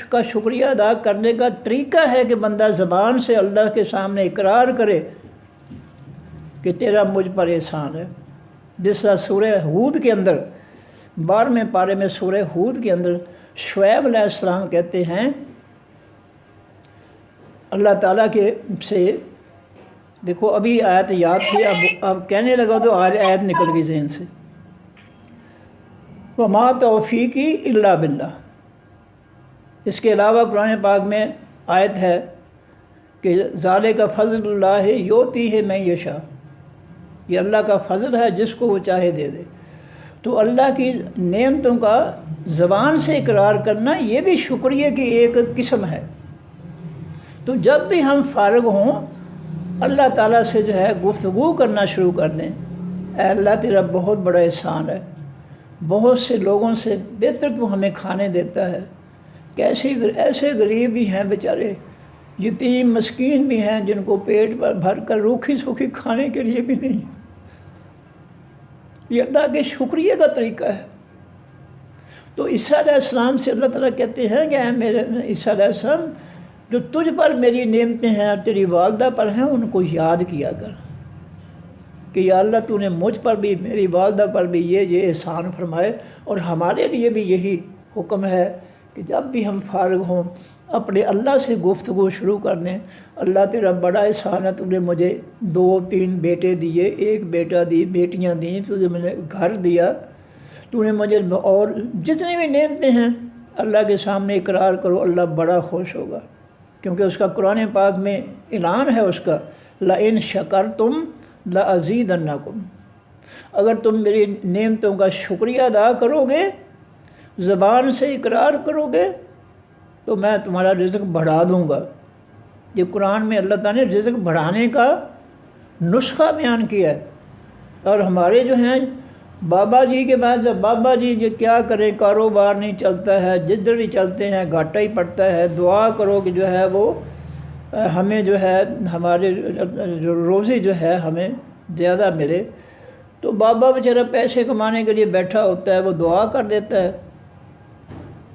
کا شکریہ ادا کرنے کا طریقہ ہے کہ بندہ زبان سے اللہ کے سامنے اقرار کرے کہ تیرا مجھ پر احسان ہے۔ جس طرح سورہ ہود کے اندر 12ویں پارے میں سورہ ہود کے اندر شعیب علیہ السلام کہتے ہیں اللہ تعالیٰ کے سے، دیکھو ابھی آیت یاد تھی، اب کہنے لگا تو آیت نکل گئی ذہن سے، وما توفیقی الا باللہ۔ اس کے علاوہ قرآن پاک میں آیت ہے کہ ذالک فضل اللہ یؤتیہ من یشاء، یہ اللہ کا فضل ہے جس کو وہ چاہے دے دے۔ تو اللہ کی نعمتوں کا زبان سے اقرار کرنا یہ بھی شکریہ کی ایک قسم ہے۔ تو جب بھی ہم فارغ ہوں اللہ تعالیٰ سے جو ہے گفتگو کرنا شروع کر دیں، اے اللہ تیرا بہت بڑا احسان ہے، بہت سے لوگوں سے بہتر تو ہمیں کھانے دیتا ہے، ایسے غریب بھی ہیں بیچارے، یتیم مسکین بھی ہیں جن کو پیٹ بھر کر روکھی سوکھی کھانے کے لیے بھی نہیں۔ یہ اللہ کے شکریہ کا طریقہ ہے۔ تو عیسیٰ علیہ السلام سے اللہ تعالیٰ کہتے ہیں کہ اے میرے عیسیٰ علیہ السلام، جو تجھ پر میری نعمتیں ہیں اور تیری والدہ پر ہیں ان کو یاد کیا کر کہ یا اللہ تو نے مجھ پر بھی میری والدہ پر بھی یہ احسان فرمائے۔ اور ہمارے لیے بھی یہی حکم ہے کہ جب بھی ہم فارغ ہوں اپنے اللہ سے گفتگو شروع کر دیں، اللہ تیرا بڑا احسان ہے، تو نے مجھے 2-3 بیٹے دیے، ایک بیٹا دی، بیٹیاں دیں، تو میں نے گھر دیا، تو نے مجھے اور جتنی بھی نعمتیں ہیں اللہ کے سامنے اقرار کرو، اللہ بڑا خوش ہوگا۔ کیونکہ اس کا قرآن پاک میں اعلان ہے اس کا، لَإِن شَكَرْتُمْ لَأَزِيدَنَّكُمْ، اگر تم میری نعمتوں کا شکریہ ادا کرو گے، زبان سے اقرار کرو گے، تو میں تمہارا رزق بڑھا دوں گا۔ یہ قرآن میں اللہ تعالیٰ نے رزق بڑھانے کا نسخہ بیان کیا ہے۔ اور ہمارے جو ہیں بابا جی کے بعد جب بابا جی جو کیا کریں، کاروبار نہیں چلتا ہے، جدھر بھی چلتے ہیں گھاٹا ہی پڑتا ہے، دعا کرو کہ جو ہے وہ ہمیں جو ہے ہمارے روزی جو ہے ہمیں زیادہ ملے، تو بابا بیچارہ پیسے کمانے کے لیے بیٹھا ہوتا ہے، وہ دعا کر دیتا ہے۔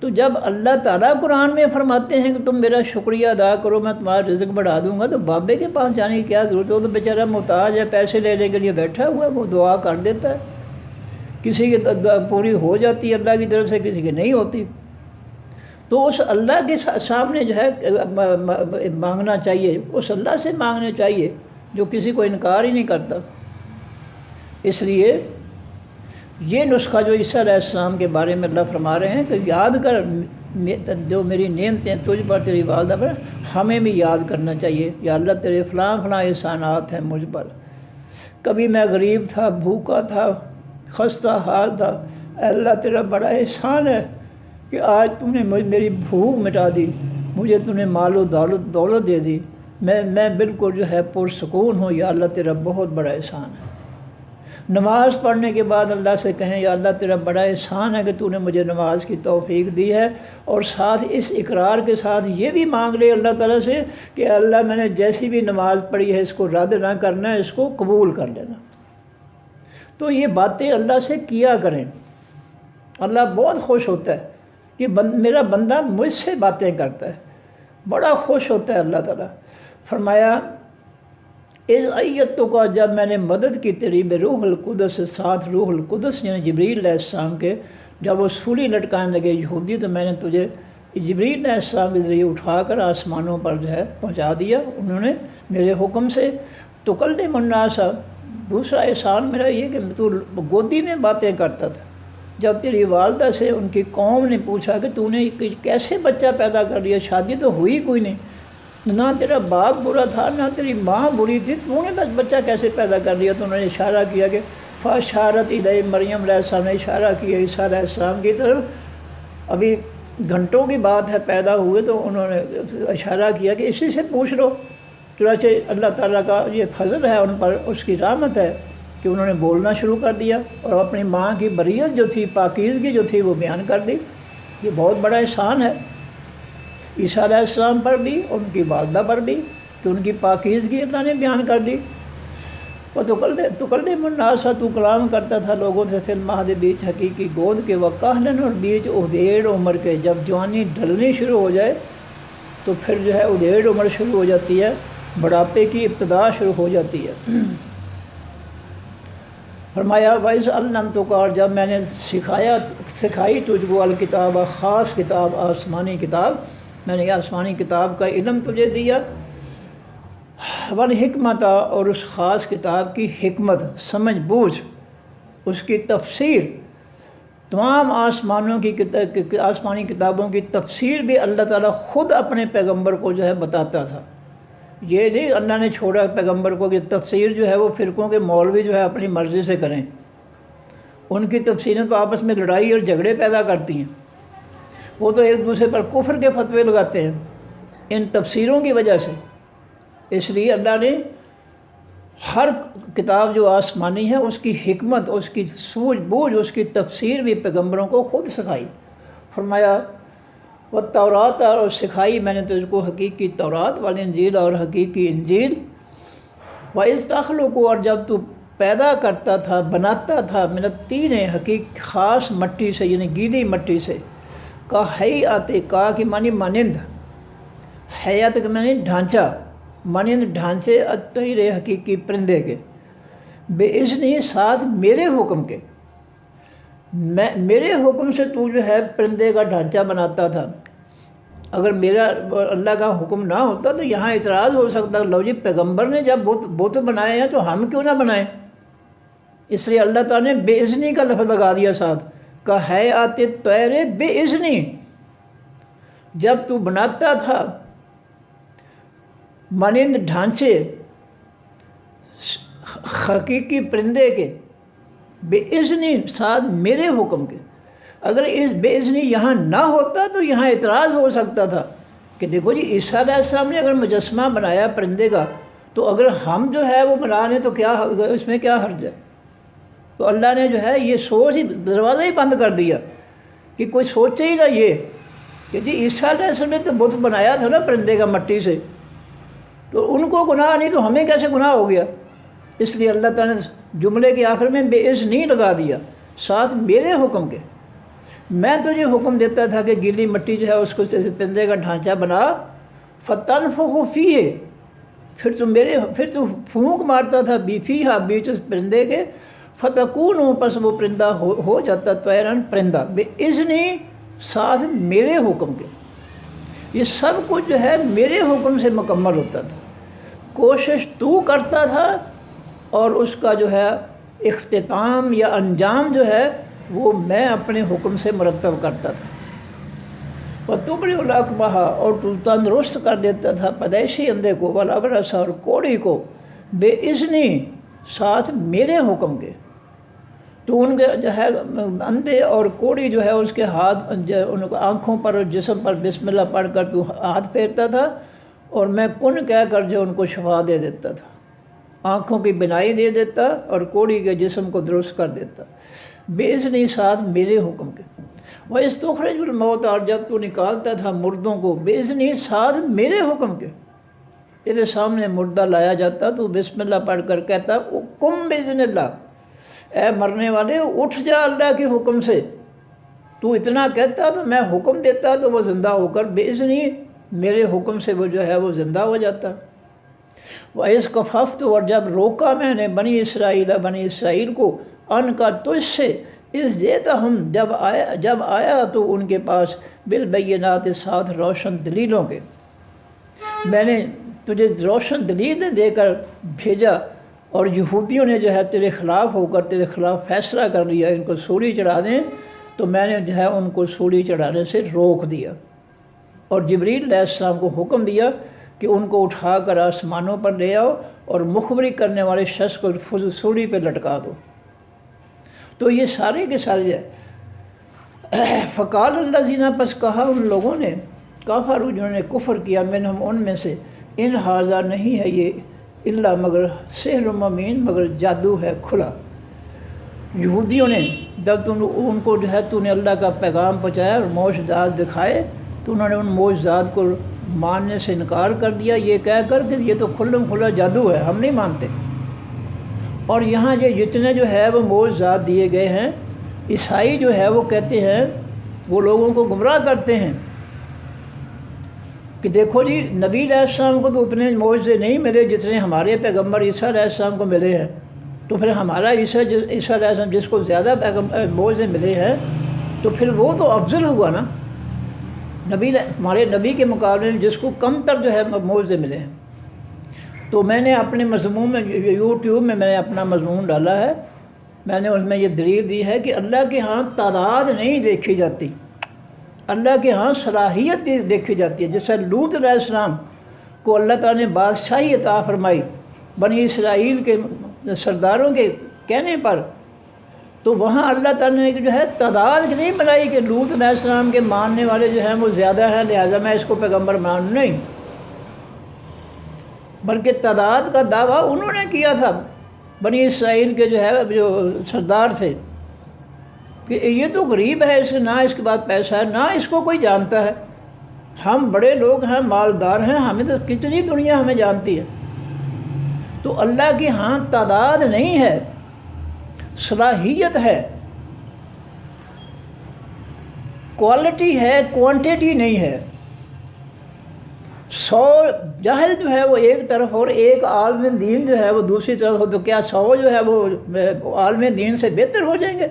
تو جب اللہ تعالیٰ قرآن میں فرماتے ہیں کہ تم میرا شکریہ ادا کرو میں تمہارا رزق بڑھا دوں گا، تو بابے کے پاس جانے کی کیا ضرورت ہے؟ وہ تو بیچارہ محتاج ہے، پیسے لینے کے لیے بیٹھا ہوا ہے، وہ دعا کر دیتا ہے، کسی کی پوری ہو جاتی ہے اللہ کی طرف سے، کسی کی نہیں ہوتی۔ تو اس اللہ کے سامنے جو ہے مانگنا چاہیے، اس اللہ سے مانگنے چاہیے جو کسی کو انکار ہی نہیں کرتا۔ اس لیے یہ نسخہ جو عیسیٰ علیہ السلام کے بارے میں اللہ فرما رہے ہیں کہ یاد کر جو میری نعمتیں تجھ پر تیری والدہ پر، ہمیں بھی یاد کرنا چاہیے، یا اللہ تیرے فلاں فلاں احسانات ہیں مجھ پر۔ کبھی میں غریب تھا، بھوکا تھا، خستہ حال تھا، اے اللہ تیرا بڑا احسان ہے کہ آج تم نے میری بھوک مٹا دی، مجھے تم نے مال و دولت دے دی، میں بالکل جو ہے پرسکون ہوں، یا اللہ تیرا بہت بڑا احسان ہے۔ نماز پڑھنے کے بعد اللہ سے کہیں یا اللہ تیرا بڑا احسان ہے کہ تو نے مجھے نماز کی توفیق دی ہے، اور ساتھ اس اقرار کے ساتھ یہ بھی مانگ لے اللہ تعالیٰ سے کہ اللہ میں نے جیسی بھی نماز پڑھی ہے اس کو رد نہ کرنا ہے، اس کو قبول کر لینا۔ تو یہ باتیں اللہ سے کیا کریں، اللہ بہت خوش ہوتا ہے کہ میرا بندہ مجھ سے باتیں کرتا ہے، بڑا خوش ہوتا ہے اللہ تعالیٰ۔ فرمایا اس ایتوں کا جب میں نے مدد کی تیری روح القدس سے، ساتھ روح القدس یعنی جبریل علیہ السلام کے، جب وہ سولی لٹکانے لگے یہودی، تو میں نے تجھے جبریل علیہ السلام کے ذریعے اٹھا کر آسمانوں پر جو ہے پہنچا دیا، انہوں نے میرے حکم سے۔ تکلم الناس، دوسرا احسان میرا یہ کہ تو گودی میں باتیں کرتا تھا۔ جب تیری والدہ سے ان کی قوم نے پوچھا کہ تو نے کیسے بچہ پیدا کر لیا، شادی تو ہوئی کوئی نہیں، نہ تیرا باپ برا تھا نہ تیری ماں بری تھی، تو نے بس بچہ کیسے پیدا کر لیا؟ تو انہوں نے اشارہ کیا کہ فاشارت الیہ، مریم علیہ السلام نے اشارہ کیا عیسیٰ علیہ السلام کی طرف۔ ابھی گھنٹوں کی بات ہے پیدا ہوئے، تو انہوں نے اشارہ کیا کہ اسی سے پوچھ لو۔ چنانچہ اللہ تعالیٰ کا یہ فضل ہے ان پر، اس کی رحمت ہے کہ انہوں نے بولنا شروع کر دیا اور اپنی ماں کی بریت جو تھی، پاکیزگی جو تھی، وہ بیان کر دی۔ یہ بہت بڑا احسان ہے عیسیٰ علیہ السلام پر بھی، ان کی والدہ پر بھی، کہ ان کی پاکیزگی اللہ نے بیان کر دی۔ وہ تکلم الناس، تو کلام کرتا تھا لوگوں سے، فی المہد بیچ حقیقی گود کے، وکاہلن اور بیچ ادھیڑ عمر کے، جب جوانی ڈھلنی شروع ہو جائے تو پھر جو ہے ادھیڑ عمر شروع ہو جاتی ہے، بڑھاپے کی ابتدا شروع ہو جاتی ہے۔ فرمایا وَإِذْ عَلَّمْتُكَ، اور جب میں نے سکھائی تجھ کو الکتاب، خاص کتاب، آسمانی کتاب، میں نے آسمانی کتاب کا علم تجھے دیا، والحکمت، اور اس خاص کتاب کی حکمت، سمجھ بوجھ، اس کی تفسیر، تمام آسمانی کتابوں کی تفسیر بھی اللہ تعالیٰ خود اپنے پیغمبر کو جو ہے بتاتا تھا۔ یہ نہیں اللہ نے چھوڑا پیغمبر کو کہ تفسیر جو ہے وہ فرقوں کے مولوی جو ہے اپنی مرضی سے کریں، ان کی تفسیریں تو آپس میں لڑائی اور جھگڑے پیدا کرتی ہیں، وہ تو ایک دوسرے پر کفر کے فتوے لگاتے ہیں ان تفسیروں کی وجہ سے۔ اس لیے اللہ نے ہر کتاب جو آسمانی ہے اس کی حکمت، اس کی سوجھ بوجھ، اس کی تفسیر بھی پیغمبروں کو خود سکھائی۔ فرمایا والتورات، اور سکھائی میں نے تجھ کو حقیقی تورات، والانجیل، اور حقیقی انجیل، وَإِذْ تَخْلُقُ، اور جب تو پیدا کرتا تھا، بناتا تھا، من الطین، حقیق خاص مٹی سے، یعنی گیلی مٹی سے، کا ہیئت، کا کی معنی مانند، ہیئت کے معنی ڈھانچہ، مانند ڈھانچے، الطیر، حقیقی پرندے کے، بے اذنی، ساتھ میرے حکم کے، میرے حکم سے تو جو ہے پرندے کا ڈھانچہ بناتا تھا۔ اگر میرا اللہ کا حکم نہ ہوتا تو یہاں اعتراض ہو سکتا، لو جی پیغمبر نے جب بت بنائے ہیں تو ہم کیوں نہ بنائیں؟ اس لیے اللہ تعالیٰ نے بے اذنی کا لفظ لگا دیا ساتھ، کہ ہیئت الطیر بے اذنی، جب تو بناتا تھا مانند ڈھانچے حقیقی پرندے کے، بے اذنی، ساتھ میرے حکم کے۔ اگر اس بے اذنی یہاں نہ ہوتا تو یہاں اعتراض ہو سکتا تھا کہ دیکھو جی عیسیٰ علیہ السلام نے اگر مجسمہ بنایا پرندے کا، تو اگر ہم جو ہے وہ بنا لیں تو کیا اس میں کیا حرج ہے؟ تو اللہ نے جو ہے یہ سوچ ہی، دروازہ ہی بند کر دیا کہ کوئی سوچے ہی نہ یہ کہ جی عیسیٰ علیہ السلام نے تو بت بنایا تھا نا پرندے کا مٹی سے، تو ان کو گناہ نہیں تو ہمیں کیسے گناہ ہو گیا؟ اس لیے اللہ تعالیٰ نے جملے کے آخر میں بے اذنی لگا دیا، ساتھ میرے حکم کے۔ میں تجھے حکم دیتا تھا کہ گیلی مٹی جو ہے اس کو پرندے کا ڈھانچہ بنا، فتنفخ فیہ، پھر تو پھونک مارتا تھا فیہا، بیچ اس پرندے کے، فتکون، پس وہ پرندہ ہو جاتا، طیرن، پرندہ، بے اذنی، ساتھ میرے حکم کے۔ یہ سب کچھ جو ہے میرے حکم سے مکمل ہوتا تھا، کوشش تو کرتا تھا اور اس کا جو ہے اختتام یا انجام جو ہے وہ میں اپنے حکم سے مرتب کرتا تھا۔ وَتُبْرِئُ الْأَكْمَحَ، اور تو تندرست کر دیتا تھا پیدائشی اندھے کو، وَالْأَبْرَصَ، اور کوڑی کو، بے اذنی، ساتھ میرے حکم کے۔ تو ان کے جو ہے اندھے اور کوڑی جو ہے اس کے ہاتھ، ان کو آنکھوں پر اور جسم پر بسم اللہ پڑھ کر تو ہاتھ پھیرتا تھا اور میں کن کہہ کر جو ان کو شفا دے دیتا تھا، آنکھوں کی بینائی دے دیتا اور کوڑی کے جسم کو درست کر دیتا، بے اذنی، ساتھ میرے حکم کے۔ وَإِسْتُخْرِجُ الْمَوْتَى، اور جب تو نکالتا تھا مردوں کو، بے اذنی، ساتھ میرے حکم کے۔ تیرے سامنے مردہ لایا جاتا تو بسم اللہ پڑھ کر کہتا قم بِإِذْنِ اللَّهِ، اے مرنے والے اٹھ جا اللہ کے حکم سے۔ تو اتنا کہتا تو میں حکم دیتا تو وہ زندہ ہو کر بے اذنی، میرے حکم سے وہ جو ہے وہ زندہ ہو جاتا۔ وَإِذْ كَفَفْتُ، اور جب روکا میں نے بنی اسرائیل کو، ان کا تجھ سے، اِذْ جِئْتَهُمْ، جب آیا تو ان کے پاس، بالبینات، ساتھ روشن دلیلوں کے، میں نے تجھے روشن دلیلیں دے کر بھیجا، اور یہودیوں نے جو ہے تیرے خلاف ہو کر تیرے خلاف فیصلہ کر لیا ان کو سولی چڑھا دیں، تو میں نے جو ہے ان کو سولی چڑھانے سے روک دیا، اور جبریل علیہ السلام کو حکم دیا کہ ان کو اٹھا کر آسمانوں پر لے آؤ اور مخبری کرنے والے شخص کو سولی پہ لٹکا دو۔ تو یہ سارے کے سارے ہے۔ فقال الذین، پس کہا ان لوگوں نے، کافروا، جنہوں نے کفر کیا، منہم، ان میں سے، ان ھذا، نہیں ہے یہ، الا، مگر، سحر مبین، مگر جادو ہے کھلا۔ یہودیوں نے جب ان کو جو ہے تو نے اللہ کا پیغام پہنچایا اور معجزات دکھائے تو انہوں نے ان معجزات کو ماننے سے انکار کر دیا، یہ کہہ کر کہ یہ تو کھلم کھلا جادو ہے، ہم نہیں مانتے۔ اور یہاں جو جتنے جو ہے وہ معجزات دیے گئے ہیں، عیسائی جو ہے وہ کہتے ہیں، وہ لوگوں کو گمراہ کرتے ہیں کہ دیکھو جی نبی علیہ السلام کو تو اتنے معجزے نہیں ملے جتنے ہمارے پیغمبر عیسیٰ علیہ السلام کو ملے ہیں، تو پھر ہمارا عیسیٰ علیہ السلام جس کو زیادہ معجزے ملے ہیں تو پھر وہ تو افضل ہوا نا ہمارے نبی کے مقابلے میں جس کو کم تر جو ہے معجزے ملے ہیں۔ تو میں نے اپنے مضمون میں یوٹیوب میں نے اپنا مضمون ڈالا ہے، میں نے اس میں یہ دلیل دی ہے کہ اللہ کے ہاں تعداد نہیں دیکھی جاتی، اللہ کے ہاں صلاحیت دیکھی جاتی ہے۔ جیسے لوط علیہ السلام کو اللہ تعالیٰ نے بادشاہی عطا فرمائی بنی اسرائیل کے سرداروں کے کہنے پر، تو وہاں اللہ تعالیٰ نے جو ہے تعداد نہیں بنائی کہ لوط علیہ السلام کے ماننے والے جو ہیں وہ زیادہ ہیں لہٰذا میں اس کو پیغمبر مانوں، نہیں، بلکہ تعداد کا دعویٰ انہوں نے کیا تھا بنی اسرائیل کے جو ہے جو سردار تھے کہ یہ تو غریب ہے، اس نہ اس کے بعد پیسہ ہے نہ اس کو کوئی جانتا ہے، ہم بڑے لوگ ہیں، مالدار ہیں، ہمیں تو کتنی دنیا ہمیں جانتی ہے۔ تو اللہ کے ہاں تعداد نہیں ہے، صلاحیت ہے، کوالٹی ہے، کوانٹیٹی نہیں ہے۔ 100 جاہل جو ہے وہ ایک طرف اور ایک عالم دین جو ہے وہ دوسری طرف ہو، تو کیا 100 جو ہے وہ عالم دین سے بہتر ہو جائیں گے؟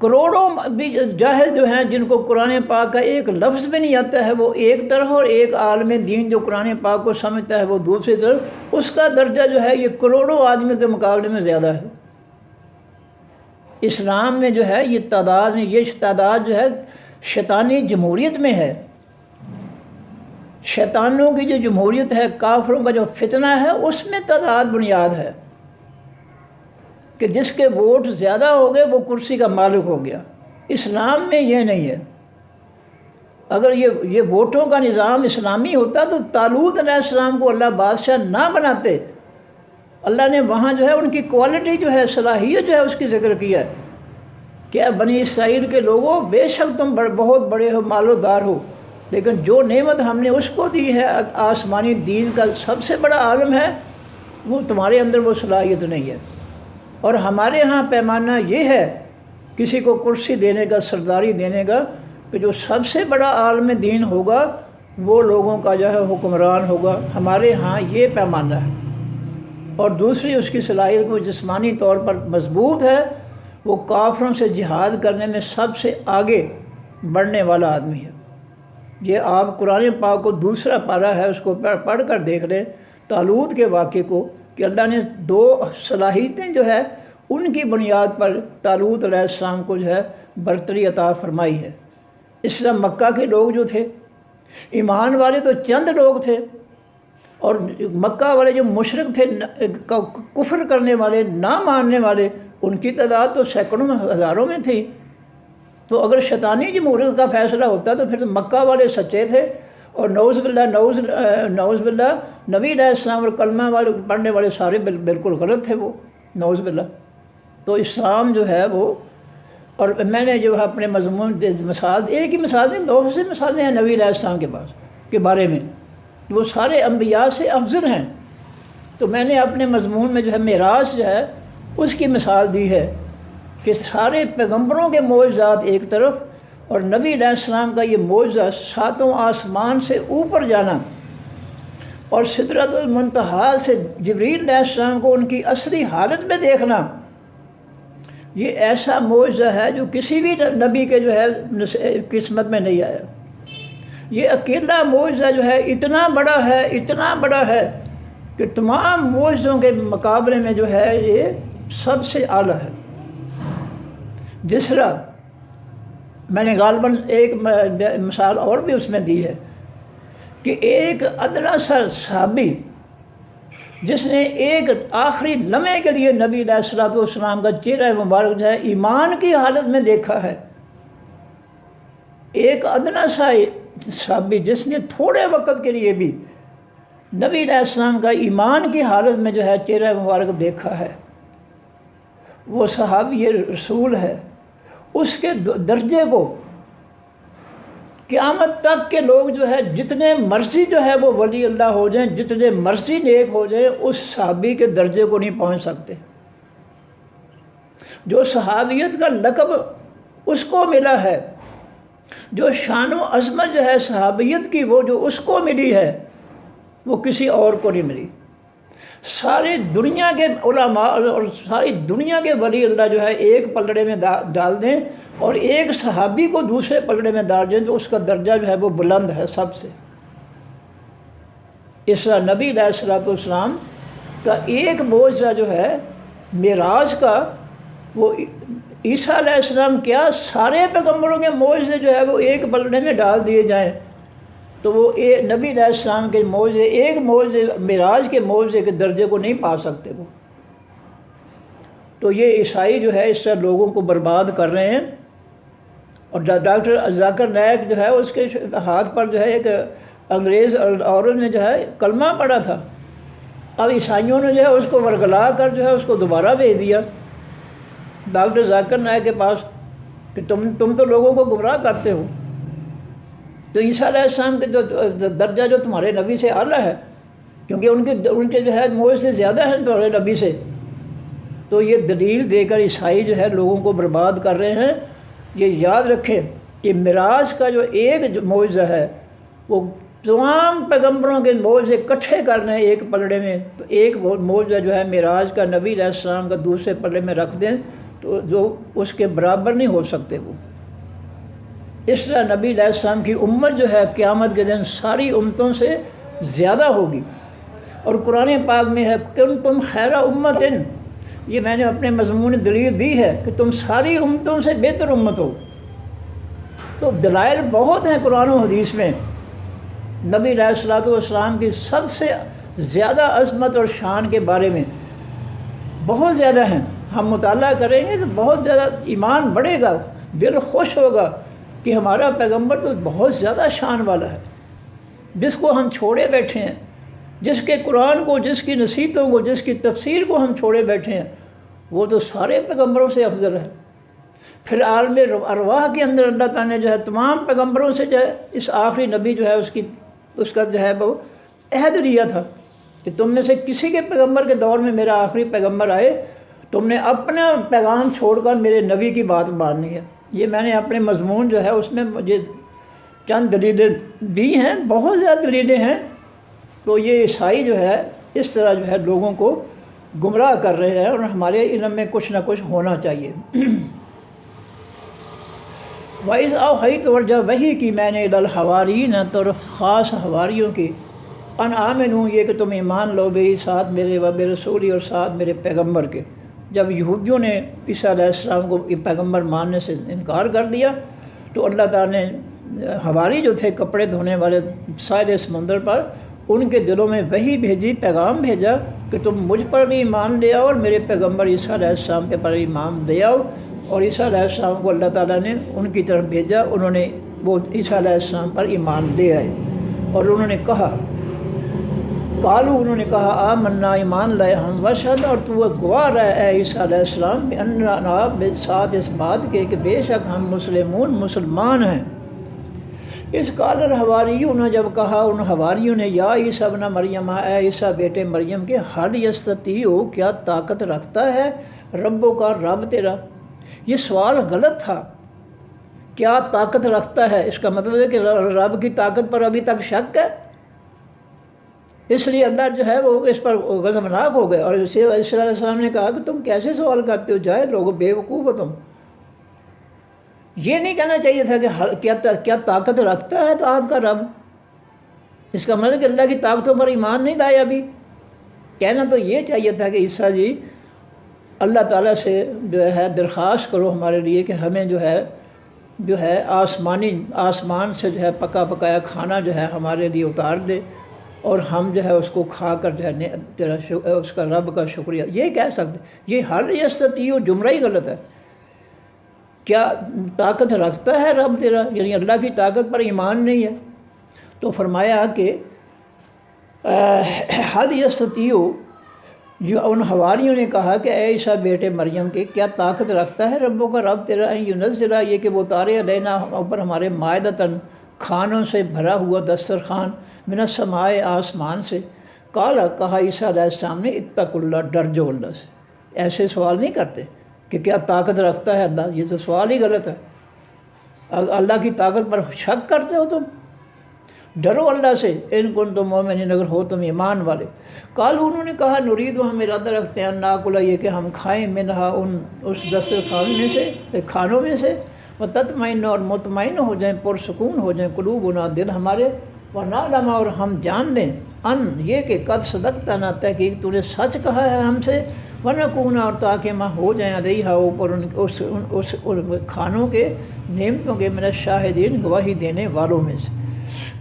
کروڑوں بھی جاہل جو ہیں جن کو قرآن پاک کا ایک لفظ بھی نہیں آتا ہے وہ ایک طرف، اور ایک عالم دین جو قرآن پاک کو سمجھتا ہے وہ دوسری طرف، اس کا درجہ جو ہے یہ کروڑوں آدمی کے مقابلے میں زیادہ ہے۔ اسلام میں جو ہے یہ تعداد جو ہے شیطانی جمہوریت میں ہے، شیطانوں کی جو جمہوریت ہے، کافروں کا جو فتنہ ہے، اس میں تعداد بنیاد ہے کہ جس کے ووٹ زیادہ ہو گئے وہ کرسی کا مالک ہو گیا۔ اسلام میں یہ نہیں ہے۔ اگر یہ ووٹوں کا نظام اسلامی ہوتا تو طالوت علیہ السلام کو اللہ بادشاہ نہ بناتے، اللہ نے وہاں جو ہے ان کی کوالٹی جو ہے، صلاحیت جو ہے اس کی ذکر کیا ہے کہ بنی اسرائیل کے لوگوں بے شک تم بہت بڑے ہو، مال و دار ہو، لیکن جو نعمت ہم نے اس کو دی ہے، آسمانی دین کا سب سے بڑا عالم ہے، وہ تمہارے اندر وہ صلاحیت نہیں ہے۔ اور ہمارے ہاں پیمانہ یہ ہے کسی کو کرسی دینے کا، سرداری دینے کا، کہ جو سب سے بڑا عالم دین ہوگا وہ لوگوں کا جو ہے حکمران ہوگا، ہمارے ہاں یہ پیمانہ ہے۔ اور دوسری اس کی صلاحیت کو جسمانی طور پر مضبوط ہے، وہ کافروں سے جہاد کرنے میں سب سے آگے بڑھنے والا آدمی ہے۔ یہ آپ قرآن پاک کو دوسرا پارہ ہے اس کو پڑھ کر دیکھ لیں طالوت کے واقعے کو، کہ اللہ نے 2 صلاحیتیں جو ہے ان کی بنیاد پر طالوت علیہ السلام کو جو ہے برتری عطا فرمائی ہے۔ اس طرح مکہ کے لوگ جو تھے، ایمان والے تو چند لوگ تھے، اور مکہ والے جو مشرک تھے، کفر کرنے والے، نہ ماننے والے، ان کی تعداد تو سینکڑوں میں، ہزاروں میں تھی۔ تو اگر شیطانی جمہوریت کا فیصلہ ہوتا تو پھر تو مکہ والے سچے تھے، اور نعوذ باللہ نبی علیہ السلام اور کلمہ والے پڑھنے والے سارے بالکل غلط تھے وہ، نعوذ باللہ۔ تو اسلام جو ہے وہ، اور میں نے جو ہے اپنے مضمون مثال، ایک ہی مثال نہیں، بہت سی مثالیں ہیں نبی علیہ السلام کے بارے میں، وہ سارے انبیاء سے افضل ہیں۔ تو میں نے اپنے مضمون میں جو ہے معراج جو ہے اس کی مثال دی ہے کہ سارے پیغمبروں کے معجزات ایک طرف، اور نبی علیہ السلام کا یہ معجزہ 7 آسمان سے اوپر جانا اور سدرۃ المنتہا سے جبریل علیہ السلام کو ان کی اصلی حالت میں دیکھنا، یہ ایسا معجزہ ہے جو کسی بھی نبی کے جو ہے قسمت میں نہیں آیا۔ یہ اکیلا معجزہ جو ہے اتنا بڑا ہے کہ تمام معجزوں کے مقابلے میں جو ہے یہ سب سے اعلیٰ ہے۔ جس طرح میں نے غالباً ایک مثال اور بھی اس میں دی ہے کہ ایک ادنا سا صحابی جس نے ایک آخری لمحے کے لیے نبی علیہ الصلوۃ والسلام کا چہرہ مبارک جو ہے ایمان کی حالت میں دیکھا ہے، ایک ادنا سا صحابی جس نے تھوڑے وقت کے لیے بھی نبی علیہ السلام کا ایمان کی حالت میں جو ہے چہرہ مبارک دیکھا ہے، وہ صحابی رسول ہے۔ اس کے درجے کو قیامت تک کے لوگ جو ہے جتنے مرضی جو ہے وہ ولی اللہ ہو جائیں، جتنے مرضی نیک ہو جائیں، اس صحابی کے درجے کو نہیں پہنچ سکتے۔ جو صحابیت کا لقب اس کو ملا ہے، جو شان و عظمت جو ہے صحابیت کی وہ جو اس کو ملی ہے، وہ کسی اور کو نہیں ملی۔ ساری دنیا کے علماء اور ساری دنیا کے ولی اللہ جو ہے ایک پلڑے میں ڈال دیں اور ایک صحابی کو دوسرے پلڑے میں ڈال دیں تو اس کا درجہ جو ہے وہ بلند ہے سب سے۔ اس طرح نبی علیہ الصلوۃ والسلام کا ایک معجزہ جو ہے معراج کا، وہ عیسیٰ علیہ السلام کیا سارے پیغمبروں کے معجزے جو ہے وہ ایک پلڑے میں ڈال دیے جائیں تو وہ نبی علیہ السلام کے معجزے، ایک معجزے معراج کے معجزے کے درجے کو نہیں پا سکتے وہ۔ تو یہ عیسائی جو ہے اس طرح لوگوں کو برباد کر رہے ہیں۔ اور ڈاکٹر ذاکر نائک جو ہے اس کے ہاتھ پر جو ہے ایک انگریز عورت نے جو ہے کلمہ پڑھا تھا، اب عیسائیوں نے جو ہے اس کو ورگلا کر جو ہے اس کو دوبارہ بھیج دیا ڈاکٹر ذاکر نائک کے پاس کہ تم تو لوگوں کو گمراہ کرتے ہو۔ تو عیسیٰ علیہ السلام کے جو درجہ جو تمہارے نبی سے اعلیٰ ہے، کیونکہ ان کے جو ہے معجزے زیادہ ہیں تمہارے نبی سے، تو یہ دلیل دے کر عیسائی جو ہے لوگوں کو برباد کر رہے ہیں۔ یہ یاد رکھیں کہ معراج کا جو ایک معجزہ ہے وہ تمام پیغمبروں کے معجزے اکٹھے کرنے ہیں ایک پلڑے میں، تو ایک معجزہ جو ہے معراج کا نبی علیہ السلام کا دوسرے پلڑے میں رکھ دیں تو جو اس کے برابر نہیں ہو سکتے وہ۔ اس طرح نبی علیہ السلام کی امت جو ہے قیامت کے دن ساری امتوں سے زیادہ ہوگی۔ اور قرآن پاک میں ہے کہ تم خیر امت، یہ میں نے اپنے مضمون دلیل دی ہے کہ تم ساری امتوں سے بہتر امت ہو۔ تو دلائل بہت ہیں قرآن و حدیث میں نبی علیہ الصلوۃ والسلام کی سب سے زیادہ عظمت اور شان کے بارے میں بہت زیادہ ہیں۔ ہم مطالعہ کریں گے تو بہت زیادہ ایمان بڑھے گا، دل خوش ہوگا کہ ہمارا پیغمبر تو بہت زیادہ شان والا ہے، جس کو ہم چھوڑے بیٹھے ہیں، جس کے قرآن کو، جس کی نصیحتوں کو، جس کی تفسیر کو ہم چھوڑے بیٹھے ہیں، وہ تو سارے پیغمبروں سے افضل ہے۔ پھر عالم ارواح کے اندر اللہ تعالیٰ نے جو ہے تمام پیغمبروں سے جو ہے اس آخری نبی جو ہے اس کا جو ہے وہ عہد لیا تھا کہ تم میں سے کسی کے پیغمبر کے دور میں میرا آخری پیغمبر آئے، تم نے اپنا پیغام چھوڑ کر میرے نبی کی بات ماننی ہے۔ یہ میں نے اپنے مضمون جو ہے اس میں مجھے چند دلیلیں دی ہیں، بہت زیادہ دلیلیں ہیں۔ تو یہ عیسائی جو ہے اس طرح جو ہے لوگوں کو گمراہ کر رہے ہیں، اور ہمارے علم میں کچھ نہ کچھ ہونا چاہیے۔ وَإِذْ أَوْحَيْتُ، اور جب وحی کی میں نے إِلَى الْحَوَارِيِّينَ، طرف خاص حواریوں کی، أَنْ آمِنُوا، یہ کہ تم ایمان لو بے ساتھ میرے و برسولی، اور ساتھ میرے پیغمبر کے۔ جب یہودیوں نے عیسیٰ علیہ السلام کو پیغمبر ماننے سے انکار کر دیا تو اللہ تعالیٰ نے حواری جو تھے کپڑے دھونے والے ساحل سمندر پر، ان کے دلوں میں وحی بھیجی، پیغام بھیجا کہ تم مجھ پر بھی ایمان لے آؤ اور میرے پیغمبر عیسیٰ علیہ السلام کے پر ایمان لے آؤ۔ اور عیسیٰ علیہ السلام کو اللہ تعالیٰ نے ان کی طرف بھیجا، انہوں نے وہ عیسیٰ علیہ السلام پر ایمان لے آئے، اور انہوں نے کہا، انہوں نے کہا آمنا، ایمان لائے ہم، وشہد، اور تو وہ گواہ رہا ہے اے عیسیٰ علیہ السلام، بأننا، ساتھ اس بات کے کہ بے شک ہم مسلمان ہیں۔ اس قال الحواریون، جب کہا ان حواریوں نے، یا عیسیٰ ابن مریم، اے عیسیٰ بیٹے مریم کے، حل یستطیع، کیا طاقت رکھتا ہے ربوں کا، رب تیرا؟ یہ سوال غلط تھا، کیا طاقت رکھتا ہے، اس کا مطلب ہے کہ رب کی طاقت پر ابھی تک شک ہے، اس لیے اللہ جو ہے وہ اس پر غضبناک ہو گئے۔ اور عیسیٰ علیہ السلام نے کہا کہ تم کیسے سوال کرتے ہو، جائے لوگوں بے وقوف ہو تم۔ یہ نہیں کہنا چاہیے تھا کہ کیا طاقت رکھتا ہے تو آپ کا رب، اس کا مطلب کہ اللہ کی طاقتوں پر ایمان نہیں لائے ابھی۔ کہنا تو یہ چاہیے تھا کہ عیسیٰ جی اللہ تعالیٰ سے جو ہے درخواست کرو ہمارے لیے کہ ہمیں جو ہے آسمان سے جو ہے پکا پکایا کھانا جو ہے ہمارے لیے اتار دے، اور ہم جو ہے اس کو کھا کر جو ہے تیرا اس کا رب کا شکریہ، یہ کہہ سکتے۔ یہ حل یستطیع جملہ ہی غلط ہے۔ کیا طاقت رکھتا ہے رب تیرا، یعنی اللہ کی طاقت پر ایمان نہیں ہے۔ تو فرمایا کہ حل یستطیع، جو ان حواریوں نے کہا کہ اے عیسیٰ بیٹے مریم کے، کیا طاقت رکھتا ہے ربوں کا، رب تیرا، ینزلہ، یہ کہ وہ اتارے علینا، اوپر ہمارے، مائدتاً، کھانوں سے بھرا ہوا دسترخوان من السماء آسمان سے، قال کہا عیسیٰ علیہ السلام نے اتق اللہ، ڈر جو اللہ سے۔ ایسے سوال نہیں کرتے کہ کیا طاقت رکھتا ہے اللہ، یہ تو سوال ہی غلط ہے۔ اللہ کی طاقت پر شک کرتے ہو تم؟ ڈرو اللہ سے، ان کنتم مومنین، اگر ہو تم ایمان والے۔ قالوا انہوں نے کہا نرید، ہم ارادہ رکھتے ہیں ناکل، یہ کہ ہم کھائیں منہا اس دسترخوان میں سے، کھانوں میں سے، وتطمئن، اور مطمئن ہو جائیں، پرسکون ہو جائیں، قلوبنا، دل ہمارے، ونعلم، اور ہم جان لیں، ان یہ کہ قد صدقتنا، تحقیق تو نے سچ کہا ہے ہم سے، ونکون، اور تاکہ ہم ہو جائیں علیہا، اوپر اس کھانوں کے، نعمتوں کے، من الشاہدین، گواہی دینے والوں میں سے۔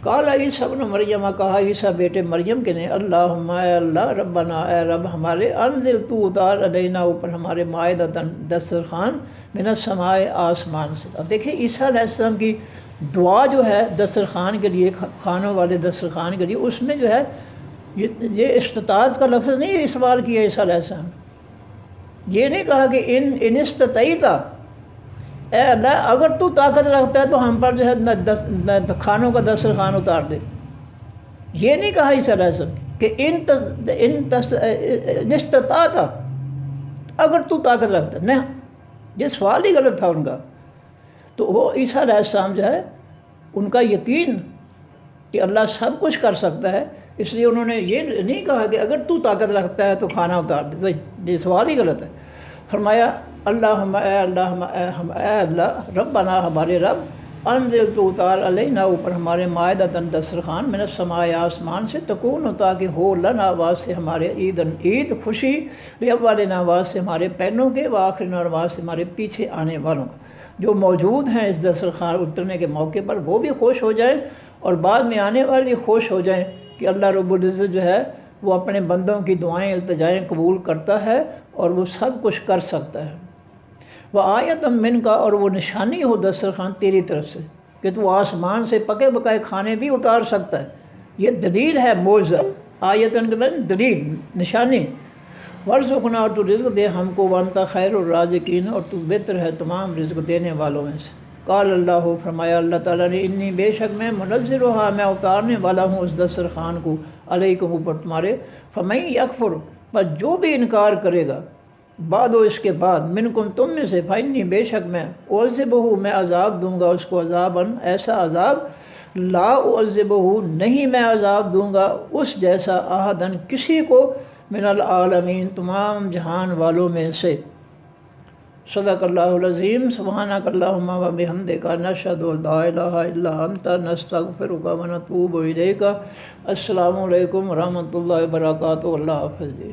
قال عیسیٰ ابن مریم، کہا عیسیٰ بیٹے مریم کے نے، اللہم، اے اللہ، ربنا، اے رب ہمارے، انزل، تو اتار، علینا، اوپر ہمارے، مائدۃ، دسترخوان، من السماء، آسمان سے۔ اب دیکھیں عیسیٰ علیہ السلام کی دعا جو ہے دسترخوان کے لیے، کھانوں والے دسترخوان کے لیے، اس میں جو ہے یہ استطاعت کا لفظ نہیں استعمال کیا عیسیٰ علیہ السلام۔ یہ نہیں کہا کہ ان استطعت، اے اللہ اگر تو طاقت رکھتا ہے تو ہم پر جو ہے کھانوں کا دسترخوان اتار دے۔ یہ نہیں کہا عیسیٰ علیہ السلام کہ ان استطاعت، اگر تو طاقت رکھتا ہے، نہیں، یہ سوال ہی غلط تھا ان کا۔ تو وہ عیسیٰ علیہ السلام جو ہے ان کا یقین کہ اللہ سب کچھ کر سکتا ہے، اس لیے انہوں نے یہ نہیں کہا کہ اگر تو طاقت رکھتا ہے تو کھانا اتار دے، یہ سوال ہی غلط ہے۔ فرمایا اللہم، اے اللہ، اے اللہ، ربنا ہمارے رب، انزل، تو اتار، علینا، اوپر ہمارے، مائدۃ، دسترخوان، من السماء، آسمان سے، تکون، تاکہ ہو، لنا، آواز سے ہمارے، عید خوشی، لاولنا، آواز سے ہمارے پہلوں کے، وآخرنا، اور آواز سے ہمارے پیچھے آنے والوں کا، جو موجود ہیں اس دسترخوان اترنے کے موقع پر، وہ بھی خوش ہو جائیں اور بعد میں آنے والے بھی خوش ہو جائیں کہ اللہ رب العزت جو ہے وہ اپنے بندوں کی دعائیں، التجائیں قبول کرتا ہے اور وہ سب کچھ کر سکتا ہے۔ وہ آیت من کا، اور وہ نشانی ہو دسترخوان تیری طرف سے کہ تو آسمان سے پکے پکائے کھانے بھی اتار سکتا ہے۔ یہ دلیل ہے، معجزہ، آیتن کے معنی دلیل، نشانی۔ ورزقنا، اور تو رزق دے ہم کو، وانت خیر الرازقین، اور تو بہتر ہے تمام رزق دینے والوں میں سے۔ قال اللہ، فرمایا اللہ تعالیٰ نے، انی، بے شک میں، منزلھا، میں اتارنے والا ہوں اس دسترخوان کو، علیکم، اوپر تمہارے، فمن یکفر، پر جو بھی انکار کرے گا، بعد و اس کے بعد، منکم، تم میں سے، فانی، بے شک میں، اعذبہ، میں عذاب دوں گا اس کو، عذاباً، ایسا عذاب، لا اعذبہ، نہیں میں عذاب دوں گا اس جیسا، احداً، کسی کو، من العالمین، تمام جہان والوں میں سے۔ صدق اللہ العظیم۔ سبحانک اللہم و بحمدک، نشہد ان لا الہ الا انت، نستغفرک و نتوب الیک۔ السلام علیکم ورحمۃ اللہ وبرکاتہ۔ اللہ حافظ جی۔